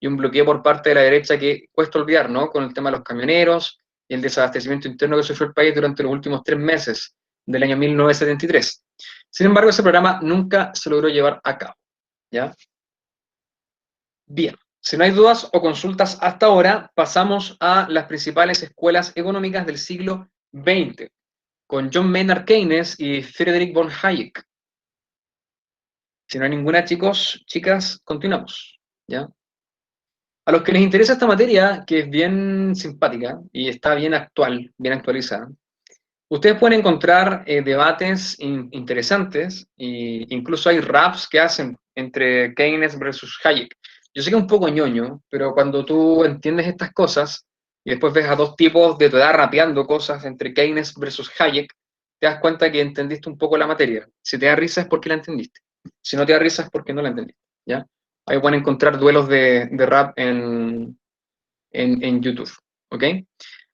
y un bloqueo por parte de la derecha que cuesta olvidar, ¿no? Con el tema de los camioneros y el desabastecimiento interno que sufrió el país durante los últimos 3 meses del año 1973. Sin embargo, ese programa nunca se logró llevar a cabo, ¿ya? Bien, si no hay dudas o consultas hasta ahora, pasamos a las principales escuelas económicas del siglo XX, con John Maynard Keynes y Friedrich von Hayek. Si no hay ninguna, chicos, chicas, continuamos, ¿ya? A los que les interesa esta materia, que es bien simpática y está bien actual, bien actualizada, ustedes pueden encontrar debates interesantes e incluso hay raps que hacen entre Keynes versus Hayek. Yo sé que es un poco ñoño, pero cuando tú entiendes estas cosas y después ves a dos tipos de tu edad rapeando cosas entre Keynes versus Hayek, te das cuenta que entendiste un poco la materia. Si te da risa es porque la entendiste. Si no te da risa es porque no la entendiste, ¿ya? Ahí pueden encontrar duelos de rap en YouTube, ¿ok?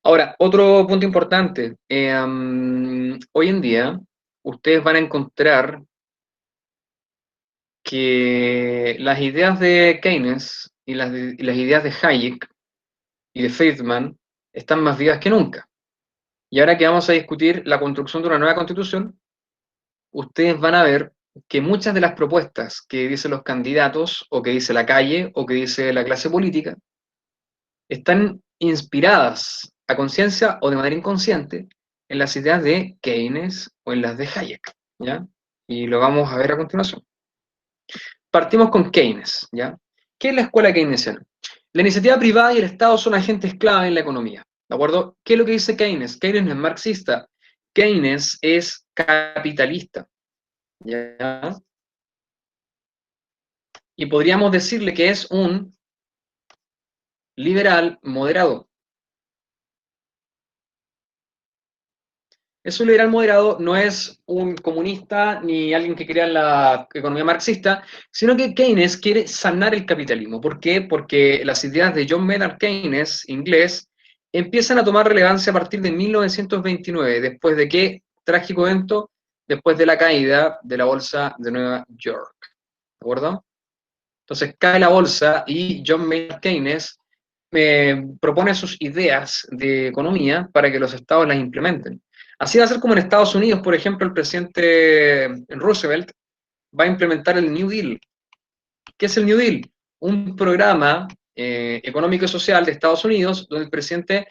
Ahora, otro punto importante. Hoy en día, ustedes van a encontrar que las ideas de Keynes y las ideas de Hayek y de Friedman están más vivas que nunca. Y ahora que vamos a discutir la construcción de una nueva constitución, ustedes van a ver que muchas de las propuestas que dicen los candidatos, o que dice la calle, o que dice la clase política, están inspiradas a conciencia o de manera inconsciente en las ideas de Keynes o en las de Hayek, ¿ya? Y lo vamos a ver a continuación. Partimos con Keynes, ¿ya? ¿Qué es la escuela keynesiana? La iniciativa privada y el Estado son agentes clave en la economía, ¿de acuerdo? ¿Qué es lo que dice Keynes? Keynes no es marxista, Keynes es capitalista, ¿ya? Y podríamos decirle que es un liberal moderado. Es un liberal moderado, no es un comunista ni alguien que crea en la economía marxista, sino que Keynes quiere sanar el capitalismo. ¿Por qué? Porque las ideas de John Maynard Keynes, inglés, empiezan a tomar relevancia a partir de 1929, después de qué trágico evento, después de la caída de la bolsa de Nueva York. ¿De acuerdo? Entonces cae la bolsa y John Maynard Keynes propone sus ideas de economía para que los estados las implementen. Así va a ser como en Estados Unidos, por ejemplo, el presidente Roosevelt va a implementar el New Deal. ¿Qué es el New Deal? Un programa económico y social de Estados Unidos donde el presidente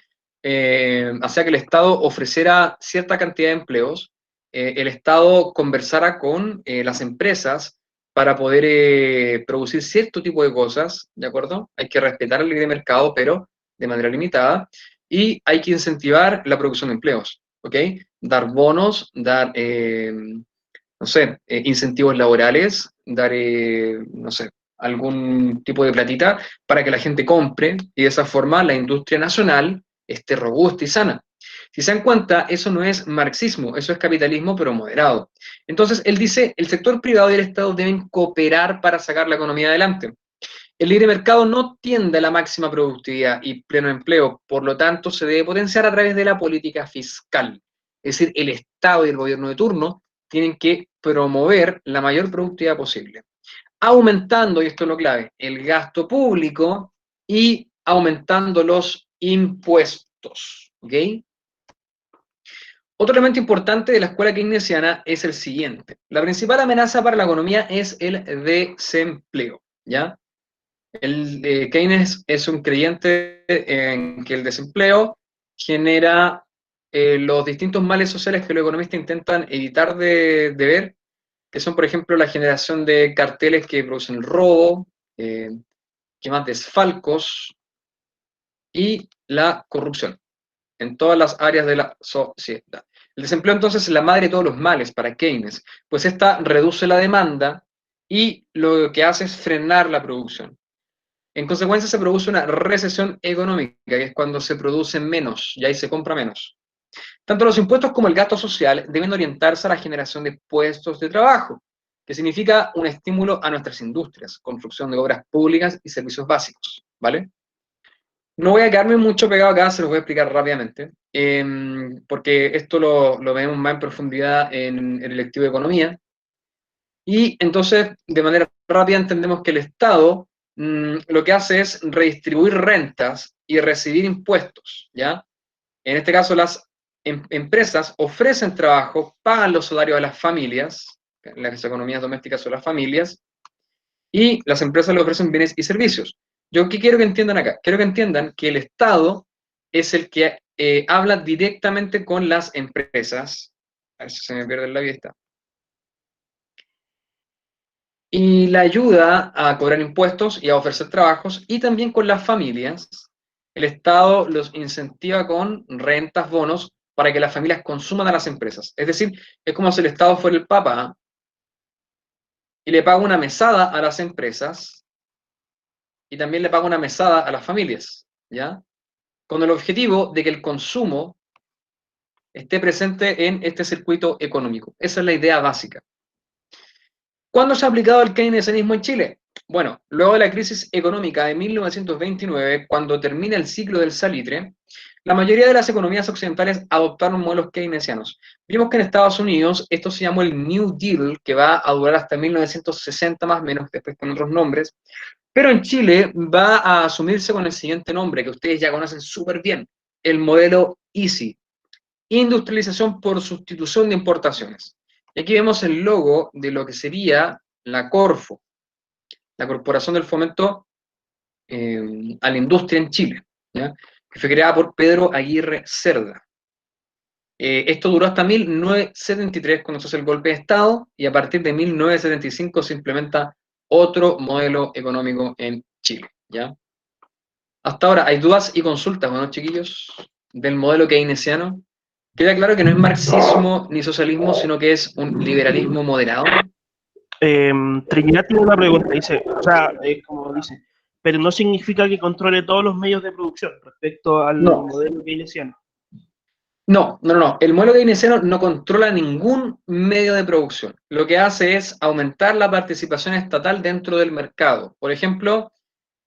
hacía que el Estado ofreciera cierta cantidad de empleos, el Estado conversara con las empresas para poder producir cierto tipo de cosas, ¿de acuerdo? Hay que respetar la ley de mercado, pero de manera limitada, y hay que incentivar la producción de empleos, ¿ok? Dar bonos, dar, no sé, incentivos laborales, dar, no sé, algún tipo de platita para que la gente compre y de esa forma la industria nacional esté robusta y sana. Si se dan cuenta, eso no es marxismo, eso es capitalismo, pero moderado. Entonces, él dice, el sector privado y el Estado deben cooperar para sacar la economía adelante. El libre mercado no tiende a la máxima productividad y pleno empleo, por lo tanto, se debe potenciar a través de la política fiscal. Es decir, el Estado y el gobierno de turno tienen que promover la mayor productividad posible, aumentando, y esto es lo clave, el gasto público y aumentando los impuestos. ¿Ok? Otro elemento importante de la escuela keynesiana es el siguiente. La principal amenaza para la economía es el desempleo, ¿ya? Keynes es un creyente en que el desempleo genera los distintos males sociales que los economistas intentan evitar de ver, que son, por ejemplo, la generación de carteles que producen el robo, que más desfalcos y la corrupción en todas las áreas de la sociedad. El desempleo entonces es la madre de todos los males para Keynes, pues esta reduce la demanda y lo que hace es frenar la producción. En consecuencia se produce una recesión económica, que es cuando se produce menos y ahí se compra menos. Tanto los impuestos como el gasto social deben orientarse a la generación de puestos de trabajo, que significa un estímulo a nuestras industrias, construcción de obras públicas y servicios básicos, ¿vale? No voy a quedarme mucho pegado acá, se los voy a explicar rápidamente, porque esto lo vemos más en profundidad en el lectivo de economía. Y entonces, de manera rápida, entendemos que el Estado lo que hace es redistribuir rentas y recibir impuestos, ¿ya? En este caso, las empresas ofrecen trabajo, pagan los salarios a las familias, las economías domésticas son las familias, y las empresas le ofrecen bienes y servicios. Yo, ¿qué quiero que entiendan acá? Quiero que entiendan que el Estado es el que habla directamente con las empresas. A ver si se me pierde la vista. Y la ayuda a cobrar impuestos y a ofrecer trabajos, y también con las familias. El Estado los incentiva con rentas, bonos, para que las familias consuman a las empresas. Es decir, es como si el Estado fuera el Papa y le paga una mesada a las empresas y también le paga una mesada a las familias, ¿ya? Con el objetivo de que el consumo esté presente en este circuito económico. Esa es la idea básica. ¿Cuándo se ha aplicado el keynesianismo en Chile? Bueno, luego de la crisis económica de 1929, cuando termina el ciclo del salitre, la mayoría de las economías occidentales adoptaron modelos keynesianos. Vimos que en Estados Unidos esto se llamó el New Deal, que va a durar hasta 1960 más o menos, después con otros nombres, pero en Chile va a asumirse con el siguiente nombre, que ustedes ya conocen súper bien, el modelo EASY, industrialización por sustitución de importaciones. Y aquí vemos el logo de lo que sería la Corfo, la Corporación del Fomento a la Industria en Chile, ¿ya? Que fue creada por Pedro Aguirre Cerda. Esto duró hasta 1973, cuando se hace el golpe de Estado, y a partir de 1975 se implementa otro modelo económico en Chile, ¿ya? Hasta ahora, ¿hay dudas y consultas, bueno, chiquillos, del modelo keynesiano? Queda claro que no es marxismo ni socialismo, sino que es un liberalismo moderado. Trinidad tiene una pregunta, dice, o sea, como dice, pero no significa que controle todos los medios de producción respecto al No, modelo keynesiano. no. El modelo keynesiano no controla ningún medio de producción. Lo que hace es aumentar la participación estatal dentro del mercado. Por ejemplo,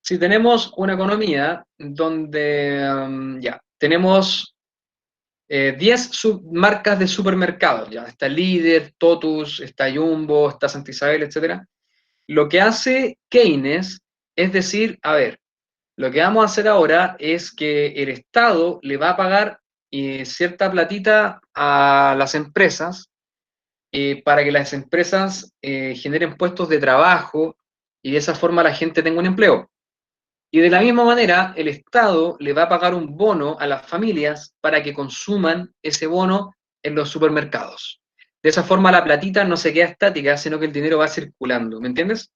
si tenemos una economía donde ya tenemos 10 marcas de supermercados, ya está Líder, Totus, está Jumbo, está Santa Isabel, etc. Lo que hace Keynes es decir, a ver, lo que vamos a hacer ahora es que el Estado le va a pagar cierta platita a las empresas para que las empresas generen puestos de trabajo y de esa forma la gente tenga un empleo. Y de la misma manera, el Estado le va a pagar un bono a las familias para que consuman ese bono en los supermercados. De esa forma la platita no se queda estática, sino que el dinero va circulando, ¿me entiendes?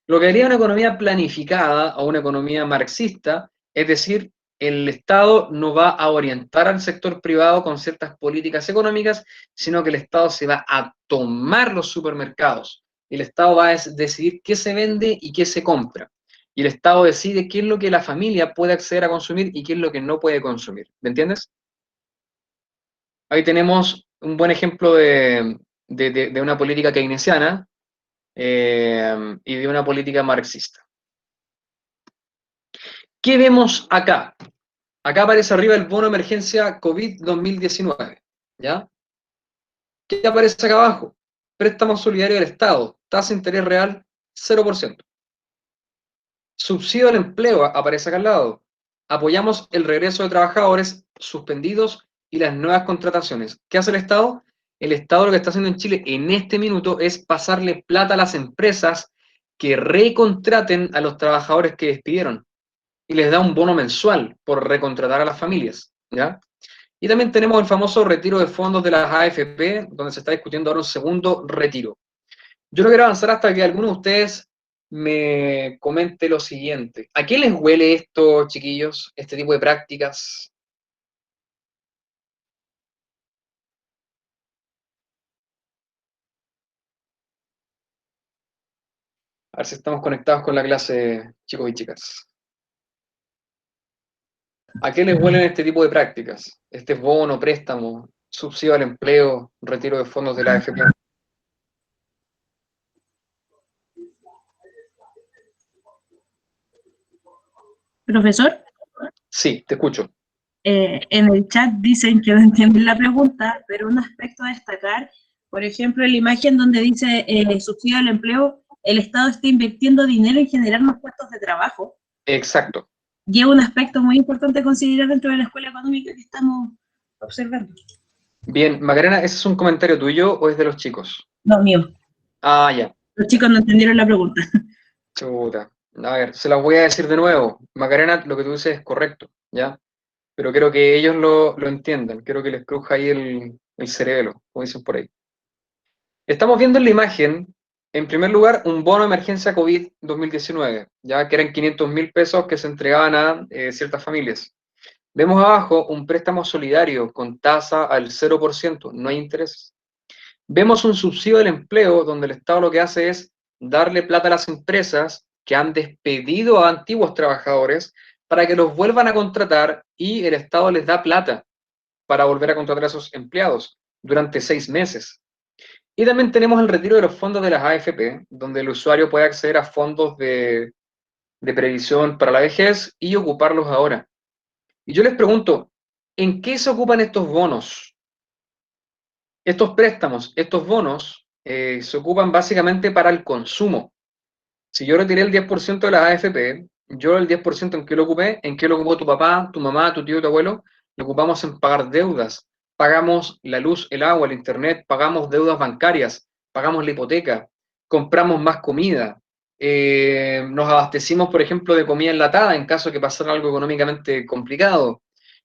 Lo que haría una economía planificada o una economía marxista, es decir, el Estado no va a orientar al sector privado con ciertas políticas económicas, sino que el Estado se va a tomar los supermercados el Estado va a decidir qué se vende y qué se compra. Y el Estado decide qué es lo que la familia puede acceder a consumir y qué es lo que no puede consumir. ¿Me entiendes? Ahí tenemos un buen ejemplo de una política keynesiana y de una política marxista. ¿Qué vemos acá? Acá aparece arriba el bono emergencia COVID 2019, ¿ya? ¿Qué aparece acá abajo? Préstamo solidario del Estado, tasa de interés real 0%. Subsidio al empleo aparece acá al lado. Apoyamos el regreso de trabajadores suspendidos y las nuevas contrataciones. ¿Qué hace el Estado? El Estado lo que está haciendo en Chile en este minuto es pasarle plata a las empresas que recontraten a los trabajadores que despidieron y les da un bono mensual por recontratar a las familias, ¿ya? Y también tenemos el famoso retiro de fondos de las AFP, donde se está discutiendo ahora un segundo retiro. Yo no quiero avanzar hasta que alguno de ustedes me comente lo siguiente. ¿A qué les huele esto, chiquillos, este tipo de prácticas? A ver si estamos conectados con la clase, chicos y chicas. ¿A qué les huelen este tipo de prácticas? Este bono, préstamo, subsidio al empleo, retiro de fondos de la AFP. Profesor, Sí, te escucho. en el chat dicen que no entienden la pregunta, pero un aspecto a destacar, por ejemplo, en la imagen donde dice subsidio al empleo, el Estado está invirtiendo dinero en generar más puestos de trabajo. Exacto. Y es un aspecto muy importante a considerar dentro de la escuela económica que estamos observando. Bien, Macarena, ¿ese es un comentario tuyo o es de los chicos? No, mío. Ah, ya. Los chicos no entendieron la pregunta. Chuta. A ver, se las voy a decir de nuevo. Macarena, lo que tú dices es correcto, ¿ya? Pero quiero que ellos lo entiendan. Quiero que les cruja ahí el cerebro, como dicen por ahí. Estamos viendo en la imagen, en primer lugar, un bono de emergencia COVID 2019, ya que eran 500.000 pesos que se entregaban a ciertas familias. Vemos abajo un préstamo solidario con tasa al 0%, no hay intereses. Vemos un subsidio del empleo donde el Estado lo que hace es darle plata a las empresas que han despedido a antiguos trabajadores para que los vuelvan a contratar y el Estado les da plata para volver a contratar a esos empleados durante 6 meses. Y también tenemos el retiro de los fondos de las AFP, donde el usuario puede acceder a fondos de previsión para la vejez y ocuparlos ahora. Y yo les pregunto, ¿en qué se ocupan estos bonos? Estos préstamos, estos bonos, se ocupan básicamente para el consumo. Si yo retiré el 10% de la AFP, yo el 10% en qué lo ocupé, en qué lo ocupó tu papá, tu mamá, tu tío, tu abuelo, lo ocupamos en pagar deudas. Pagamos la luz, el agua, el internet, pagamos deudas bancarias, pagamos la hipoteca, compramos más comida, nos abastecimos, por ejemplo, de comida enlatada en caso de que pasara algo económicamente complicado.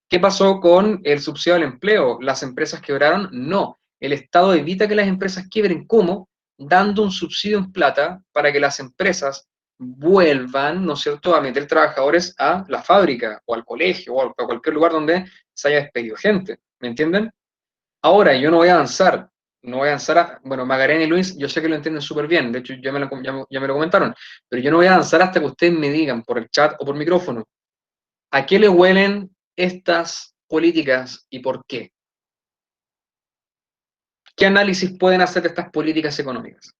¿Qué pasó con el subsidio al empleo? ¿Las empresas quebraron? No. El Estado evita que las empresas quiebren. ¿Cómo? Dando un subsidio en plata para que las empresas vuelvan, ¿no es cierto?, a meter trabajadores a la fábrica o al colegio o a cualquier lugar donde se haya despedido gente. ¿Me entienden? Ahora, yo no voy a avanzar. No voy a avanzar. Bueno, Magarena y Luis, yo sé que lo entienden súper bien. De hecho, ya me lo comentaron. Pero yo no voy a avanzar hasta que ustedes me digan por el chat o por micrófono a qué le huelen estas políticas y por qué. ¿Qué análisis pueden hacer de estas políticas económicas?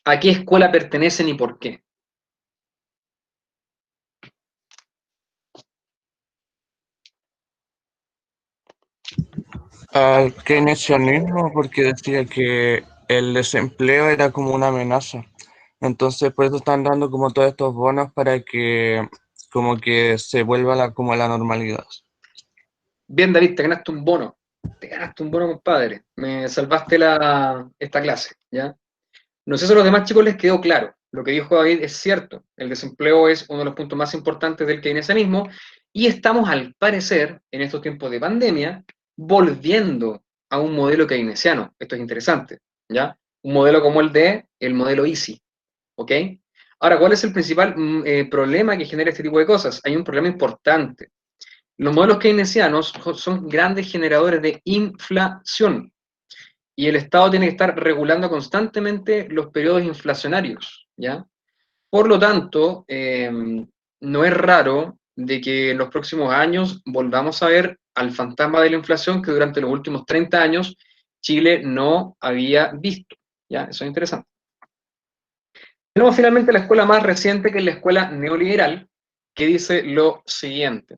¿A qué escuela pertenecen y por qué? Al keynesianismo, porque decía que el desempleo era como una amenaza. Entonces, por eso están dando como todos estos bonos para que como que se vuelva como la normalidad. Bien, David, te ganaste un bono. Te ganaste un bono, compadre. Me salvaste esta clase, ¿ya? No sé si a los demás chicos les quedó claro. Lo que dijo David es cierto. El desempleo es uno de los puntos más importantes del keynesianismo y estamos, al parecer, en estos tiempos de pandemia, volviendo a un modelo keynesiano. Esto es interesante, ¿ya? Un modelo como el modelo Easy, ¿ok? Ahora, ¿cuál es el principal problema que genera este tipo de cosas? Hay un problema importante. Los modelos keynesianos son grandes generadores de inflación. y el Estado tiene que estar regulando constantemente los periodos inflacionarios, ¿ya? Por lo tanto, no es raro de que en los próximos años volvamos a ver al fantasma de la inflación que durante los últimos 30 años Chile no había visto, ¿ya? Eso es interesante. Tenemos finalmente la escuela más reciente, que es la escuela neoliberal, que dice lo siguiente.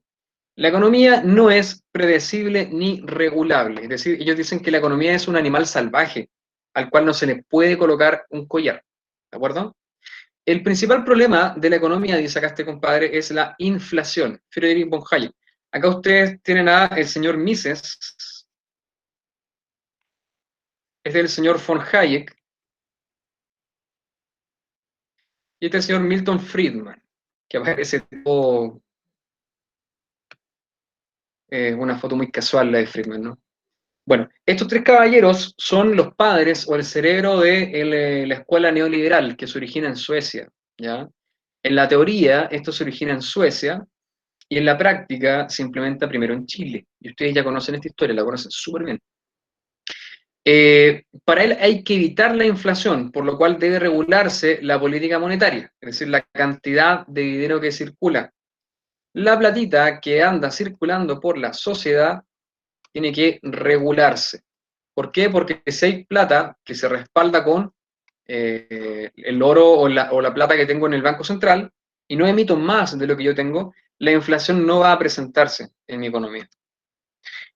La economía no es predecible ni regulable. Es decir, ellos dicen que la economía es un animal salvaje al cual no se le puede colocar un collar. ¿De acuerdo? El principal problema de la economía, dice acá este compadre, es la inflación. Friedrich von Hayek. Acá ustedes tienen a el señor Mises, este es el señor von Hayek, y este es el señor Milton Friedman, que aparece todo, una foto muy casual la de Friedman, ¿no? Bueno, estos tres caballeros son los padres o el cerebro de la escuela neoliberal que se origina en Suecia, ¿ya? En la teoría, esto se origina en Suecia y en la práctica se implementa primero en Chile. Y ustedes ya conocen esta historia, la conocen súper bien. Para él hay que evitar la inflación, por lo cual debe regularse la política monetaria, es decir, la cantidad de dinero que circula. La platita que anda circulando por la sociedad tiene que regularse. ¿Por qué? Porque si hay plata que se respalda con el oro o la plata que tengo en el Banco Central y no emito más de lo que yo tengo, la inflación no va a presentarse en mi economía.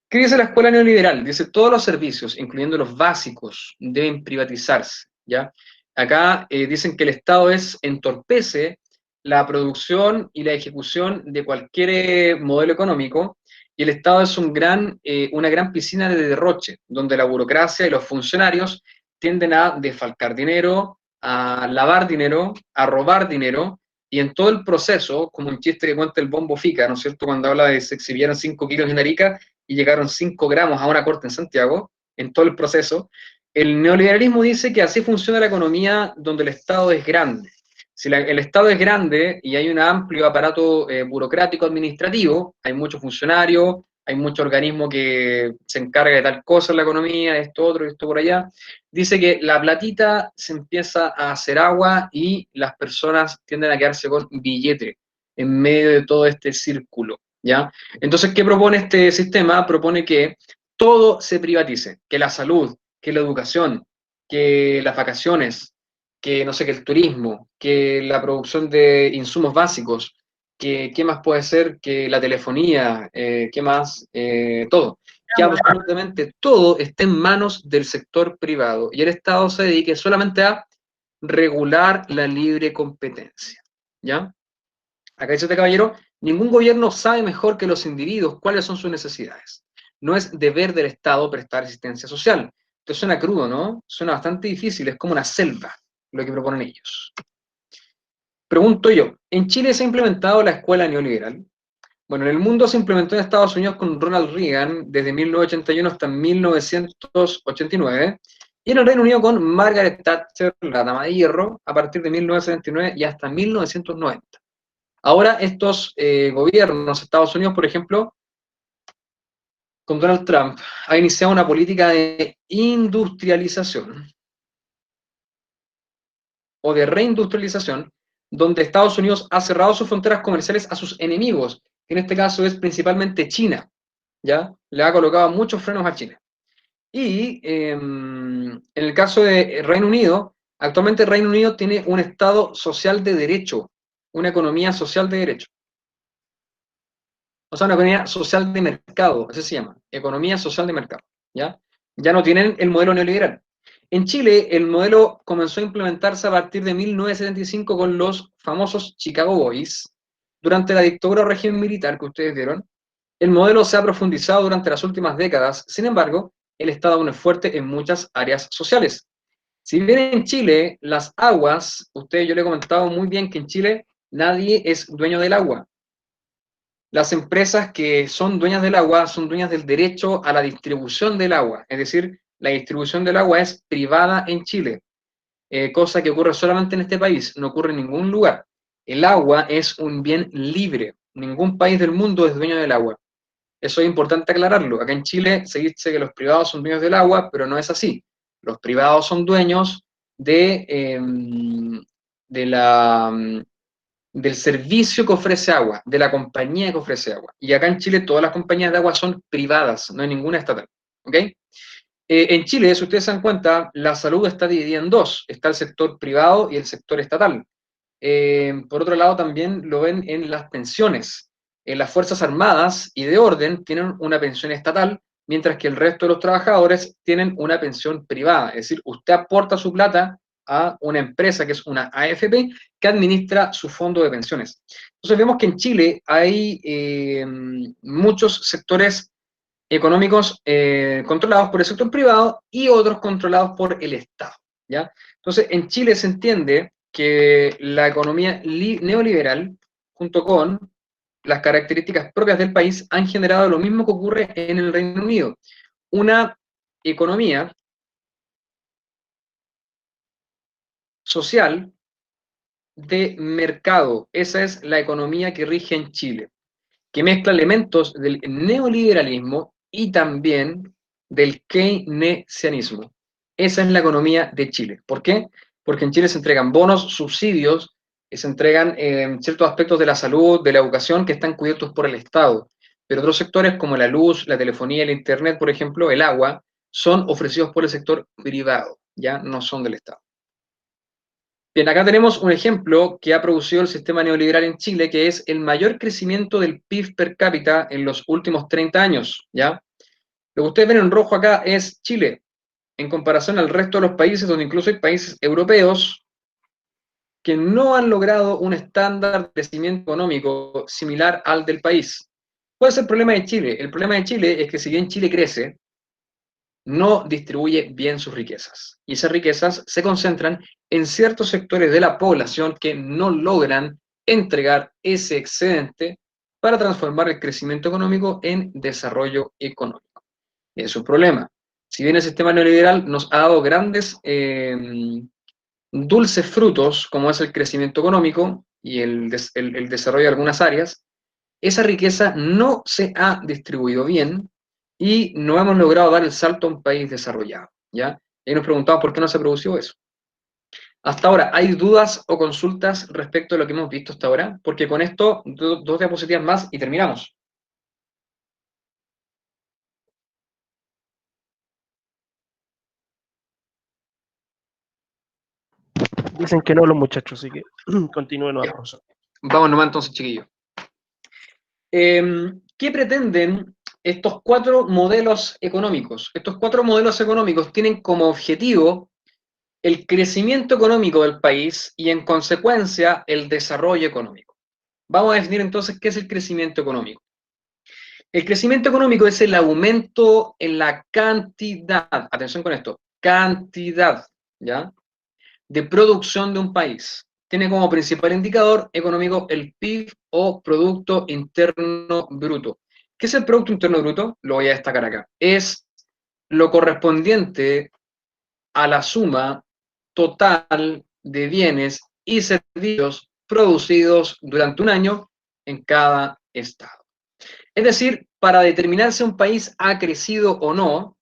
¿Qué dice la escuela neoliberal? Dice todos los servicios, incluyendo los básicos, deben privatizarse, ¿ya? Acá dicen que el Estado entorpece la producción y la ejecución de cualquier modelo económico, y el Estado es una gran piscina de derroche, donde la burocracia y los funcionarios tienden a defalcar dinero, a lavar dinero, a robar dinero, y en todo el proceso, como un chiste que cuenta el Bombo Fica, ¿no es cierto?, cuando habla de se exhibieron 5 kilos en Arica y llegaron 5 gramos a una corte en Santiago, en todo el proceso, el neoliberalismo dice que así funciona la economía donde el Estado es grande. Si el Estado es grande y hay un amplio aparato burocrático administrativo, hay muchos funcionarios, hay mucho organismo que se encarga de tal cosa en la economía, esto otro, esto por allá, dice que la platita se empieza a hacer agua y las personas tienden a quedarse con billete en medio de todo este círculo, ¿ya? Entonces, ¿qué propone este sistema? Propone que todo se privatice, que la salud, que la educación, que las vacaciones, que no sé, que el turismo, que la producción de insumos básicos, que qué más puede ser, que la telefonía, qué más, todo. Que absolutamente todo esté en manos del sector privado y el Estado se dedique solamente a regular la libre competencia, ¿ya? Acá dice este caballero, ningún gobierno sabe mejor que los individuos cuáles son sus necesidades. No es deber del Estado prestar asistencia social. Esto suena crudo, ¿no? Suena bastante difícil, es como una selva lo que proponen ellos. Pregunto yo, ¿en Chile se ha implementado la escuela neoliberal? Bueno, en el mundo se implementó en Estados Unidos con Ronald Reagan desde 1981 hasta 1989, y en el Reino Unido con Margaret Thatcher, la dama de hierro, a partir de 1979 y hasta 1990. Ahora estos gobiernos, Estados Unidos, por ejemplo, con Donald Trump, ha iniciado una política de industrialización o de reindustrialización, donde Estados Unidos ha cerrado sus fronteras comerciales a sus enemigos, que en este caso es principalmente China, ¿ya? Le ha colocado muchos frenos a China. Y en el caso de Reino Unido, actualmente el Reino Unido tiene un Estado social de derecho, una economía social de derecho. O sea, una economía social de mercado, así se llama, economía social de mercado, ¿ya? Ya no tienen el modelo neoliberal. En Chile, el modelo comenzó a implementarse a partir de 1975 con los famosos Chicago Boys, durante la dictadura o régimen militar que ustedes vieron. El modelo se ha profundizado durante las últimas décadas, sin embargo, el Estado aún es fuerte en muchas áreas sociales. Si bien en Chile, las aguas, yo le he comentado muy bien que en Chile nadie es dueño del agua. Las empresas que son dueñas del agua son dueñas del derecho a la distribución del agua, es decir, la distribución del agua es privada en Chile, cosa que ocurre solamente en este país, no ocurre en ningún lugar. El agua es un bien libre, ningún país del mundo es dueño del agua. Eso es importante aclararlo. Acá en Chile se dice que los privados son dueños del agua, pero no es así. Los privados son dueños del servicio que ofrece agua, de la compañía que ofrece agua. Y acá en Chile todas las compañías de agua son privadas, no hay ninguna estatal. ¿Ok? En Chile, si ustedes se dan cuenta, la salud está dividida en dos. Está el sector privado y el sector estatal. Por otro lado, también lo ven en las pensiones. Las Fuerzas Armadas y de Orden tienen una pensión estatal, mientras que el resto de los trabajadores tienen una pensión privada. Es decir, usted aporta su plata a una empresa que es una AFP que administra su fondo de pensiones. Entonces vemos que en Chile hay muchos sectores económicos controlados por el sector privado y otros controlados por el Estado, ¿ya? Entonces, en Chile se entiende que la economía neoliberal, junto con las características propias del país, han generado lo mismo que ocurre en el Reino Unido, una economía social de mercado. Esa es la economía que rige en Chile, que mezcla elementos del neoliberalismo y también del keynesianismo. Esa es la economía de Chile. ¿Por qué? Porque en Chile se entregan bonos, subsidios, se entregan ciertos aspectos de la salud, de la educación, que están cubiertos por el Estado. Pero otros sectores como la luz, la telefonía, el Internet, por ejemplo, el agua, son ofrecidos por el sector privado, ya no son del Estado. Bien, acá tenemos un ejemplo que ha producido el sistema neoliberal en Chile, que es el mayor crecimiento del PIB per cápita en los últimos 30 años, ¿ya? Lo que ustedes ven en rojo acá es Chile, en comparación al resto de los países, donde incluso hay países europeos que no han logrado un estándar de crecimiento económico similar al del país. ¿Cuál es el problema de Chile? El problema de Chile es que si bien Chile crece, no distribuye bien sus riquezas. Y esas riquezas se concentran en ciertos sectores de la población que no logran entregar ese excedente para transformar el crecimiento económico en desarrollo económico. Y es un problema. Si bien el sistema neoliberal nos ha dado grandes dulces frutos, como es el crecimiento económico y el desarrollo de algunas áreas, esa riqueza no se ha distribuido bien y no hemos logrado dar el salto a un país desarrollado, ¿ya? Y nos preguntamos por qué no se produjo eso. Hasta ahora, ¿hay dudas o consultas respecto a lo que hemos visto hasta ahora? Porque con esto, dos diapositivas más y terminamos. Dicen que no los muchachos, así que continúen nomás, profesor. Vamos nomás entonces, chiquillos. ¿Qué pretenden estos cuatro modelos económicos? Estos cuatro modelos económicos tienen como objetivo el crecimiento económico del país y, en consecuencia, el desarrollo económico. Vamos a definir entonces qué es el crecimiento económico. El crecimiento económico es el aumento en la cantidad, atención con esto, cantidad, ¿ya?, de producción de un país. Tiene como principal indicador económico el PIB o Producto Interno Bruto. ¿Qué es el Producto Interno Bruto? Lo voy a destacar acá. Es lo correspondiente a la suma total de bienes y servicios producidos durante un año en cada estado. Es decir, para determinar si un país ha crecido o no,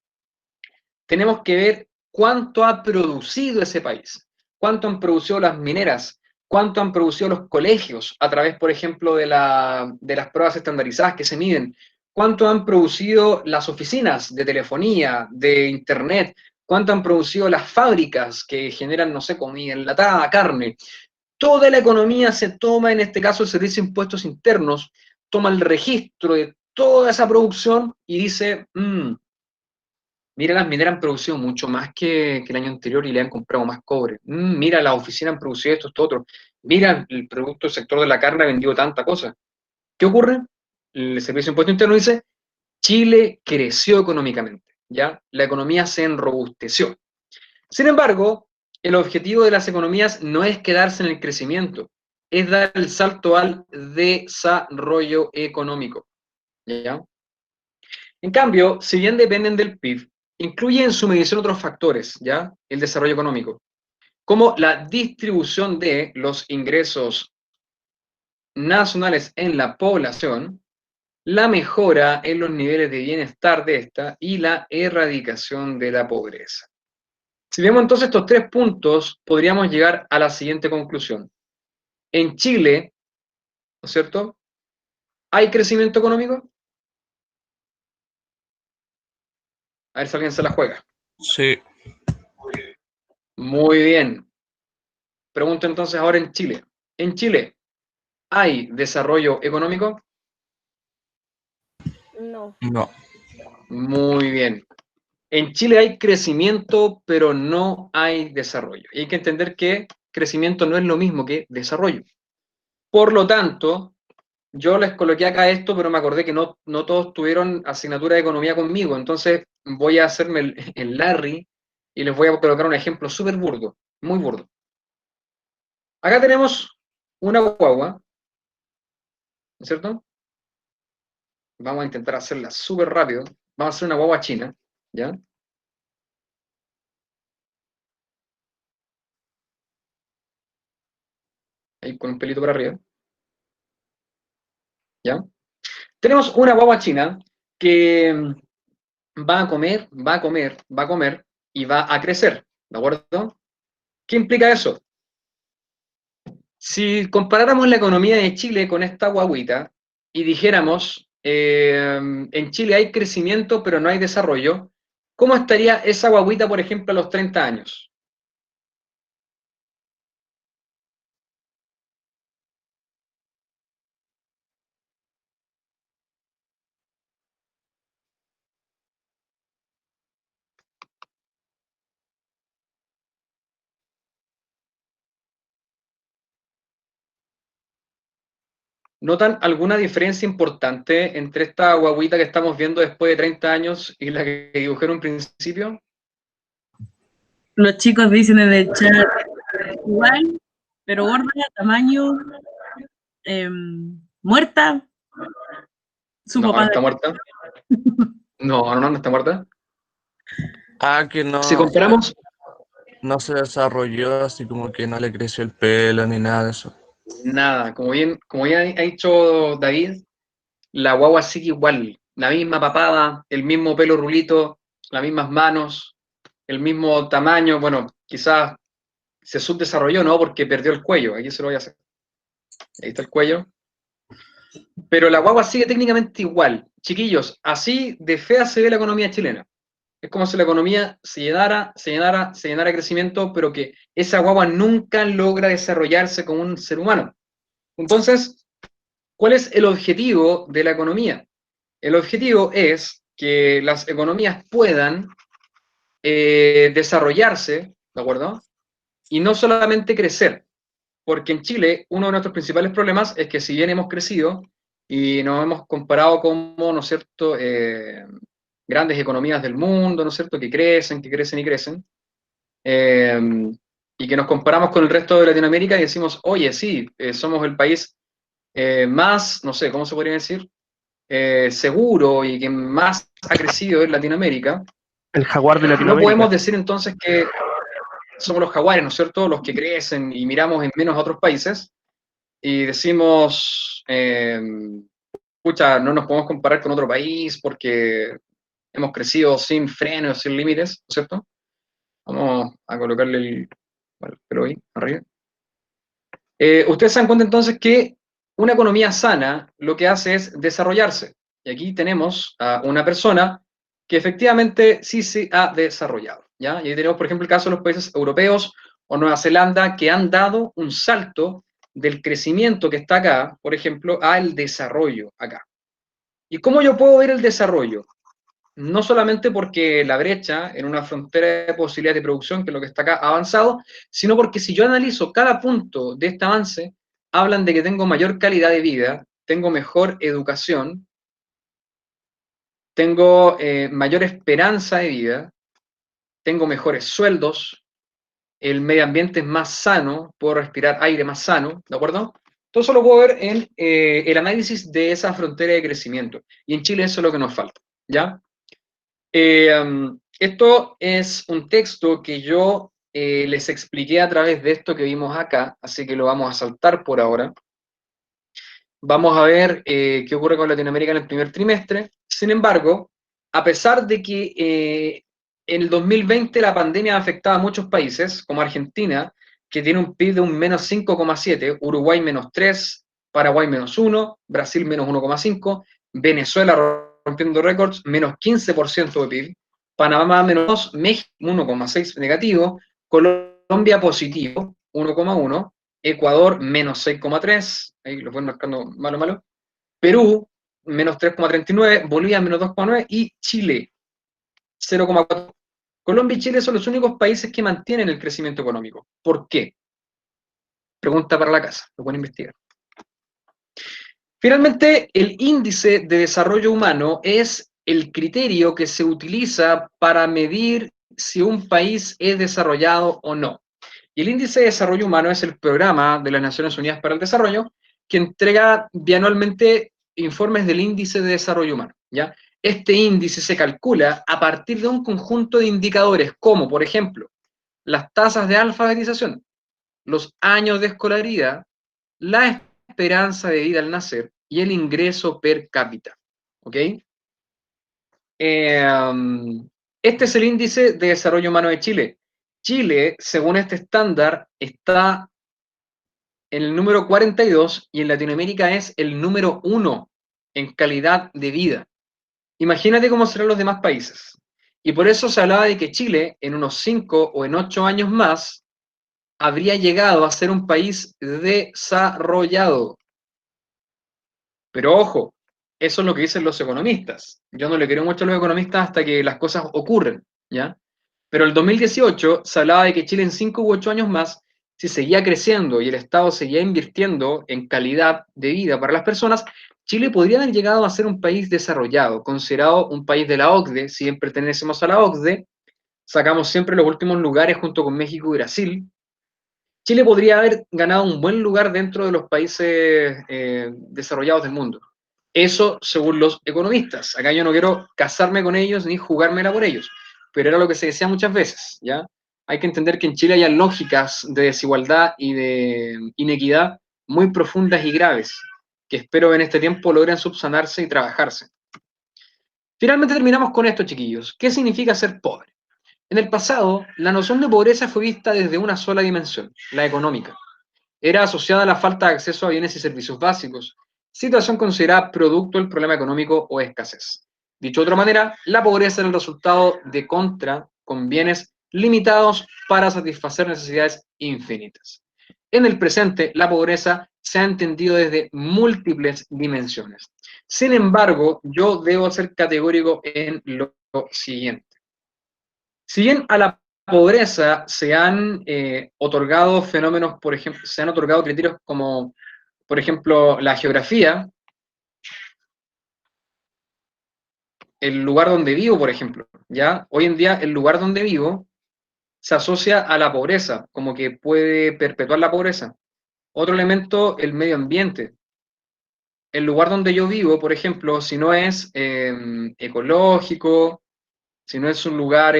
tenemos que ver cuánto ha producido ese país, cuánto han producido las mineras, cuánto han producido los colegios a través, por ejemplo, de las pruebas estandarizadas que se miden, cuánto han producido las oficinas de telefonía, de internet, cuánto han producido las fábricas que generan, no sé, comida enlatada, carne. Toda la economía se toma, en este caso, el Servicio de Impuestos Internos, toma el registro de toda esa producción y dice, mira, las mineras han producido mucho más que el año anterior y le han comprado más cobre. Mira, las oficinas han producido esto otro. Mira, el producto del sector de la carne ha vendido tanta cosa. ¿Qué ocurre? El Servicio de Impuesto Interno dice, Chile creció económicamente, ¿ya? La economía se enrobusteció. Sin embargo, el objetivo de las economías no es quedarse en el crecimiento, es dar el salto al desarrollo económico, ¿ya? En cambio, si bien dependen del PIB, incluye en su medición otros factores, ¿ya? El desarrollo económico, como la distribución de los ingresos nacionales en la población, la mejora en los niveles de bienestar de esta y la erradicación de la pobreza. Si vemos entonces estos 3 puntos, podríamos llegar a la siguiente conclusión. En Chile, ¿no es cierto?, ¿hay crecimiento económico? A ver si alguien se la juega. Sí, Muy bien. Pregunto entonces ahora en Chile. ¿En Chile hay desarrollo económico? No. no, Muy bien. En Chile hay crecimiento, pero no hay desarrollo. Y hay que entender que crecimiento no es lo mismo que desarrollo. Por lo tanto, yo les coloqué acá esto, pero me acordé que no todos tuvieron asignatura de economía conmigo. Entonces voy a hacerme el Larry y les voy a colocar un ejemplo súper burdo, muy burdo. Acá tenemos una guagua, ¿no es cierto? Vamos a intentar hacerla súper rápido. Vamos a hacer una guagua china, ¿ya? Ahí con un pelito para arriba, ¿ya? Tenemos una guagua china que va a comer, va a comer, va a comer y va a crecer, ¿de acuerdo? ¿Qué implica eso? Si comparáramos la economía de Chile con esta guaguita y dijéramos, en Chile hay crecimiento pero no hay desarrollo, ¿cómo estaría esa guaguita, por ejemplo, a los 30 años? ¿Notan alguna diferencia importante entre esta guaguita que estamos viendo después de 30 años y la que dibujé en un principio? Los chicos dicen en el chat igual, pero gorda, tamaño, muerta, su No, no papá. está muerta. No está muerta. que Si no, comparamos, no se desarrolló, así como que no le creció el pelo ni nada de eso. nada, como ya ha dicho David, la guagua sigue igual, la misma papada, el mismo pelo rulito, las mismas manos, el mismo tamaño, bueno, quizás se subdesarrolló, ¿no? Porque perdió el cuello, aquí se lo voy a hacer. Ahí está el cuello. Pero la guagua sigue técnicamente igual. Chiquillos, así de fea se ve la economía chilena. Es como si la economía se llenara de crecimiento, pero que esa guagua nunca logra desarrollarse como un ser humano. Entonces, ¿cuál es el objetivo de la economía? El objetivo es que las economías puedan desarrollarse, ¿de acuerdo? Y no solamente crecer, porque en Chile uno de nuestros principales problemas es que si bien hemos crecido y nos hemos comparado como, ¿no es cierto?, grandes economías del mundo, ¿no es cierto?, que crecen y crecen, eh, y que nos comparamos con el resto de Latinoamérica y decimos, oye, sí, somos el país más, no sé, ¿cómo se podría decir? Seguro y que más ha crecido en Latinoamérica, El jaguar de no podemos Latinoamérica. decir entonces que somos los jaguares, ¿no es cierto?, los que crecen y miramos en menos a otros países y decimos, pucha, no nos podemos comparar con otro país porque hemos crecido sin frenos, sin límites, ¿no es cierto? Vamos a colocarle el pelo ahí, arriba. Ustedes se dan cuenta entonces que una economía sana lo que hace es desarrollarse. Y aquí tenemos a una persona que efectivamente sí se ha desarrollado, ¿ya? Y ahí tenemos, por ejemplo, el caso de los países europeos o Nueva Zelanda que han dado un salto del crecimiento que está acá, por ejemplo, al desarrollo acá. ¿Y cómo yo puedo ver el desarrollo? No solamente porque la brecha en una frontera de posibilidades de producción, que es lo que está acá, ha avanzado, sino porque si yo analizo cada punto de este avance, hablan de que tengo mayor calidad de vida, tengo mejor educación, tengo mayor esperanza de vida, tengo mejores sueldos, el medio ambiente es más sano, puedo respirar aire más sano, ¿de acuerdo? Todo eso lo puedo ver en el análisis de esa frontera de crecimiento. Y en Chile eso es lo que nos falta, ¿ya? Esto es un texto que yo les expliqué a través de esto que vimos acá, así que lo vamos a saltar por ahora. Vamos a ver qué ocurre con Latinoamérica en el primer trimestre. Sin embargo, a pesar de que en el 2020 la pandemia afectaba a muchos países, como Argentina, que tiene un PIB de un menos 5,7, Uruguay menos 3, Paraguay menos 1, Brasil menos 1,5, Venezuela rompiendo récords, menos 15% de PIB, Panamá menos 2, México 1,6 negativo, Colombia positivo 1,1, Ecuador menos 6,3, ahí lo voy marcando malo, Perú menos 3,39, Bolivia menos 2,9 y Chile 0,4. Colombia y Chile son los únicos países que mantienen el crecimiento económico. ¿Por qué? Pregunta para la casa, lo pueden investigar. Finalmente, el índice de desarrollo humano es el criterio que se utiliza para medir si un país es desarrollado o no. Y el índice de desarrollo humano es el programa de las Naciones Unidas para el Desarrollo que entrega bianualmente informes del índice de desarrollo humano, ¿ya? Este índice se calcula a partir de un conjunto de indicadores como, por ejemplo, las tasas de alfabetización, los años de escolaridad, la esperanza de vida al nacer y el ingreso per cápita. ¿Ok? Este es el índice de desarrollo humano de Chile. Chile, según este estándar, está en el número 42 y en Latinoamérica es el número 1 en calidad de vida. Imagínate cómo serán los demás países. Y por eso se hablaba de que Chile, en unos 5 o en 8 años más, habría llegado a ser un país desarrollado. Pero ojo, eso es lo que dicen los economistas. Yo no le creo mucho a los economistas hasta que las cosas ocurren, ¿ya? Pero en el 2018 se hablaba de que Chile en 5 u 8 años más, si seguía creciendo y el Estado seguía invirtiendo en calidad de vida para las personas, Chile podría haber llegado a ser un país desarrollado, considerado un país de la OCDE. Si bien pertenecemos a la OCDE, sacamos siempre los últimos lugares junto con México y Brasil. Chile podría haber ganado un buen lugar dentro de los países desarrollados del mundo. Eso según los economistas. Acá yo no quiero casarme con ellos ni jugármela por ellos, pero era lo que se decía muchas veces, ¿ya? Hay que entender que en Chile hay lógicas de desigualdad y de inequidad muy profundas y graves, que espero en este tiempo logren subsanarse y trabajarse. Finalmente terminamos con esto, chiquillos. ¿Qué significa ser pobre? En el pasado, la noción de pobreza fue vista desde una sola dimensión, la económica. Era asociada a la falta de acceso a bienes y servicios básicos, situación considerada producto del problema económico o escasez. Dicho de otra manera, la pobreza era el resultado de contra con bienes limitados para satisfacer necesidades infinitas. En el presente, la pobreza se ha entendido desde múltiples dimensiones. Sin embargo, yo debo ser categórico en lo siguiente. Si bien a la pobreza se han otorgado fenómenos, por ejemplo, se han otorgado criterios como, por ejemplo, la geografía, el lugar donde vivo, por ejemplo, ¿ya? Hoy en día el lugar donde vivo se asocia a la pobreza, como que puede perpetuar la pobreza. Otro elemento, el medio ambiente. El lugar donde yo vivo, por ejemplo, si no es ecológico, si no es un lugar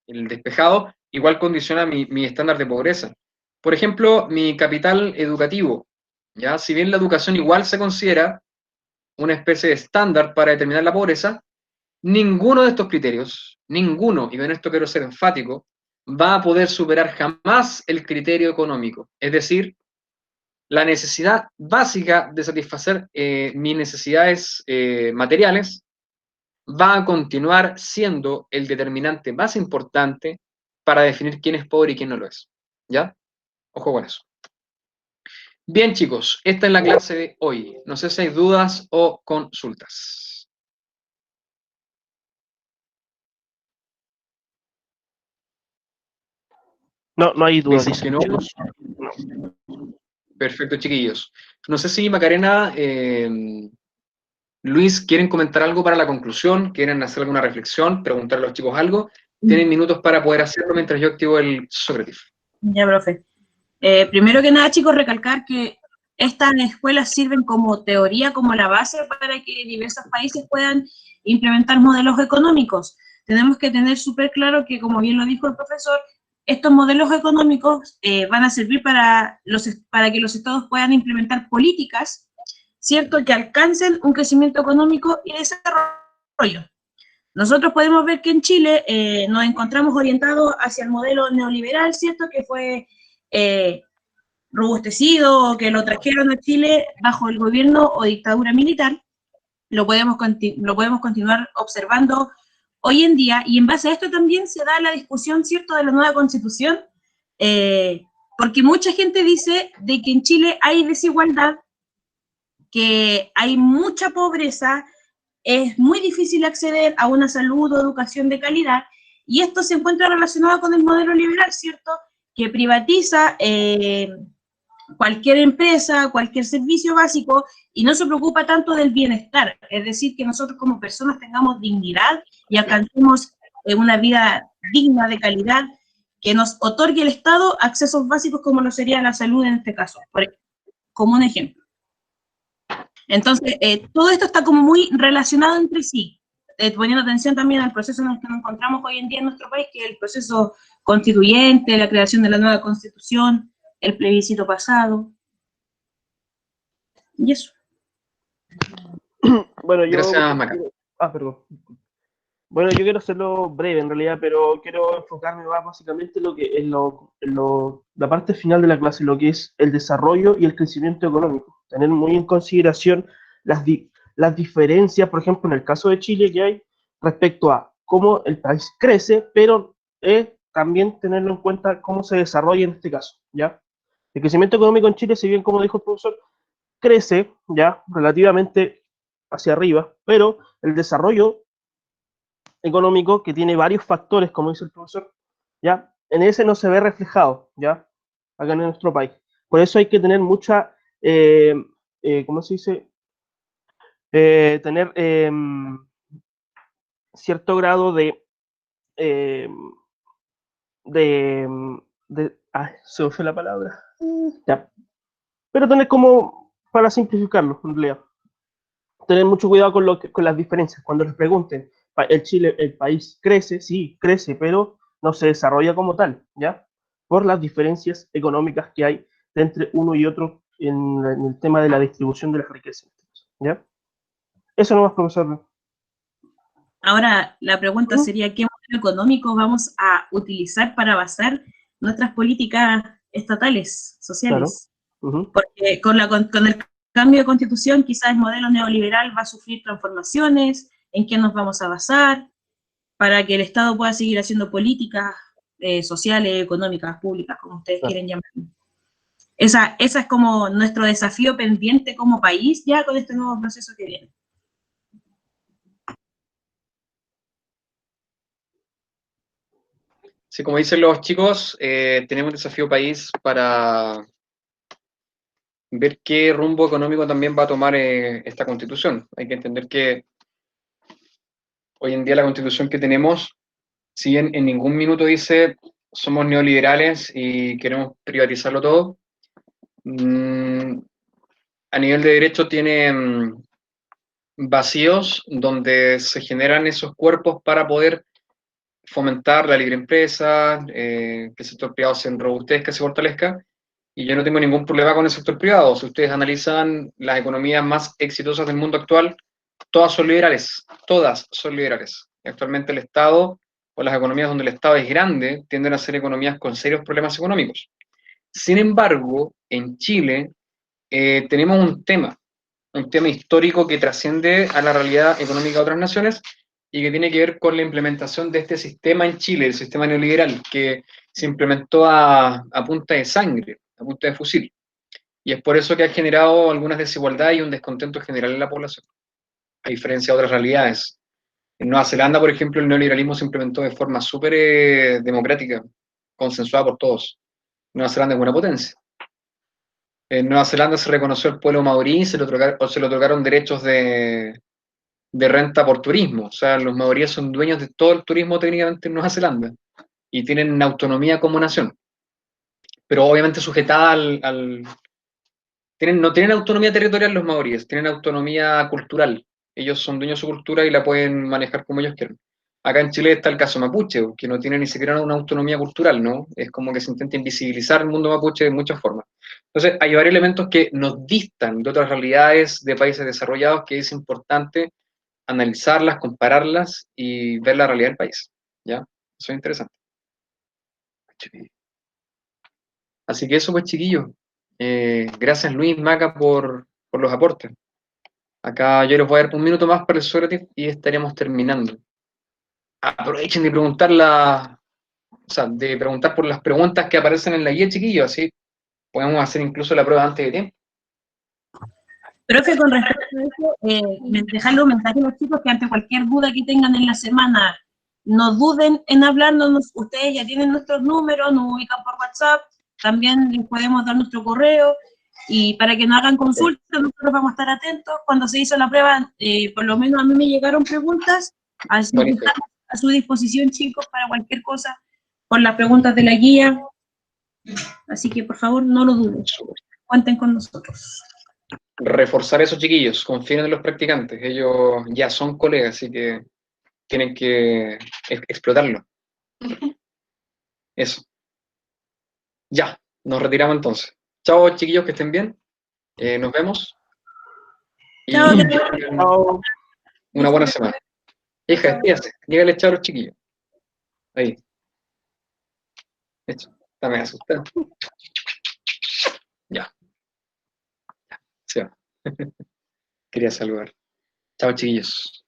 despejado, igual condiciona mi estándar de pobreza. Por ejemplo, mi capital educativo, ¿ya? Si bien la educación igual se considera una especie de estándar para determinar la pobreza, ninguno de estos criterios, ninguno, y con esto quiero ser enfático, va a poder superar jamás el criterio económico. Es decir, la necesidad básica de satisfacer mis necesidades materiales va a continuar siendo el determinante más importante para definir quién es pobre y quién no lo es. ¿Ya? Ojo con eso. Bien, chicos, esta es la clase de hoy. No sé si hay dudas o consultas. No, no hay dudas, Dicen dicen. que no. No. Perfecto, chiquillos. No sé si Macarena, Luis, ¿quieren comentar algo para la conclusión? ¿Quieren hacer alguna reflexión? ¿Preguntarle a los chicos algo? Tienen minutos para poder hacerlo mientras yo activo el Socrative. Ya, profe. Primero que nada, chicos, recalcar que estas escuelas sirven como teoría, como la base para que diversos países puedan implementar modelos económicos. Tenemos que tener súper claro que, como bien lo dijo el profesor, estos modelos económicos van a servir para que los estados puedan implementar políticas, ¿cierto?, que alcancen un crecimiento económico y desarrollo. Nosotros podemos ver que en Chile nos encontramos orientados hacia el modelo neoliberal, ¿cierto? Que fue robustecido, o que lo trajeron a Chile bajo el gobierno o dictadura militar. Lo podemos continuar observando hoy en día, y en base a esto también se da la discusión, ¿cierto?, de la nueva Constitución, porque mucha gente dice de que en Chile hay desigualdad, que hay mucha pobreza, es muy difícil acceder a una salud o educación de calidad, y esto se encuentra relacionado con el modelo liberal, ¿cierto?, que privatiza cualquier empresa, cualquier servicio básico, y no se preocupa tanto del bienestar, es decir, que nosotros como personas tengamos dignidad y alcancemos una vida digna, de calidad, que nos otorgue el Estado accesos básicos como lo sería la salud en este caso, como un ejemplo. Entonces, todo esto está como muy relacionado entre sí, poniendo atención también al proceso en el que nos encontramos hoy en día en nuestro país, que es el proceso constituyente, la creación de la nueva Constitución, el plebiscito pasado, y eso. Bueno, Gracias, Maca. perdón. Bueno, yo quiero hacerlo breve en realidad, pero quiero enfocarme más básicamente en la parte final de la clase, lo que es el desarrollo y el crecimiento económico. Tener muy en consideración las diferencias, por ejemplo, en el caso de Chile, que hay respecto a cómo el país crece, pero también tenerlo en cuenta cómo se desarrolla en este caso, ¿ya? El crecimiento económico en Chile, si bien, como dijo el profesor, crece ya relativamente hacia arriba, pero el desarrollo económico, que tiene varios factores, como dice el profesor, ya en ese no se ve reflejado, ya acá en nuestro país. Por eso hay que tener mucha, ¿cómo se dice? Tener cierto grado se me fue la palabra, ya. Pero tener como, para simplificarlo, en realidad, tener mucho cuidado con las diferencias. Cuando les pregunten, el país crece, sí, crece, pero no se desarrolla como tal, ¿ya? Por las diferencias económicas que hay entre uno y otro en el tema de la distribución de las riquezas, ¿ya? Eso nomás, profesor. Ahora, la pregunta sería, ¿qué modelo económico vamos a utilizar para basar nuestras políticas estatales, sociales? Claro. Porque con el cambio de constitución, quizás el modelo neoliberal va a sufrir transformaciones, en qué nos vamos a basar, para que el Estado pueda seguir haciendo políticas sociales, económicas, públicas, como ustedes quieren llamarlo. Esa es como nuestro desafío pendiente como país, ya con este nuevo proceso que viene. Sí, como dicen los chicos, tenemos un desafío país para ver qué rumbo económico también va a tomar esta constitución. Hay que entender que hoy en día la constitución que tenemos, si bien en ningún minuto dice somos neoliberales y queremos privatizarlo todo, a nivel de derecho tiene vacíos donde se generan esos cuerpos para poder fomentar la libre empresa, que el sector privado se enrobustezca, se fortalezca, y yo no tengo ningún problema con el sector privado. Si ustedes analizan las economías más exitosas del mundo actual, todas son liberales, todas son liberales. Y actualmente el Estado, o las economías donde el Estado es grande, tienden a ser economías con serios problemas económicos. Sin embargo, en Chile tenemos un tema histórico que trasciende a la realidad económica de otras naciones y que tiene que ver con la implementación de este sistema en Chile, el sistema neoliberal, que se implementó a punta de sangre, a punta de fusil. Y es por eso que ha generado algunas desigualdades y un descontento general en la población, a diferencia de otras realidades. En Nueva Zelanda, por ejemplo, el neoliberalismo se implementó de forma súper democrática, consensuada por todos. Nueva Zelanda es una potencia. En Nueva Zelanda se reconoció al pueblo maorí, se le otorgaron derechos de renta por turismo. O sea, los maoríes son dueños de todo el turismo técnicamente en Nueva Zelanda y tienen autonomía como nación. Pero obviamente sujetada no tienen autonomía territorial los maoríes, tienen autonomía cultural. Ellos son dueños de su cultura y la pueden manejar como ellos quieran. Acá en Chile está el caso mapuche, que no tiene ni siquiera una autonomía cultural, ¿no? Es como que se intenta invisibilizar el mundo mapuche de muchas formas. Entonces, hay varios elementos que nos distan de otras realidades de países desarrollados que es importante analizarlas, compararlas y ver la realidad del país. ¿Ya? Eso es interesante. Así que eso pues, chiquillos. Gracias Luis, Maca, por los aportes. Acá yo les voy a dar un minuto más para el Sócrates y estaríamos terminando. Aprovechen de preguntar de preguntar por las preguntas que aparecen en la guía, chiquillos, así podemos hacer incluso la prueba antes de tiempo. Profe, con respecto a eso, dejarle un mensaje a los chicos que ante cualquier duda que tengan en la semana, no duden en hablarnos, ustedes ya tienen nuestros números, nos ubican por WhatsApp, también les podemos dar nuestro correo, y para que nos hagan consultas, nosotros vamos a estar atentos. Cuando se hizo la prueba, por lo menos a mí me llegaron preguntas, así que estamos a su disposición, chicos, para cualquier cosa, con las preguntas de la guía, así que por favor no lo duden, cuenten con nosotros. Reforzar eso, chiquillos, confíen en los practicantes, ellos ya son colegas, así que tienen que explotarlo. Eso. Ya, nos retiramos entonces. Chao, chiquillos, que estén bien. Nos vemos. Y Chao, Chao. una buena semana. Hija, despídase. Dígale chao a los chiquillos. Ahí. Hecho. Está me asustado. Ya. Se va. Quería saludar. Chao, chiquillos.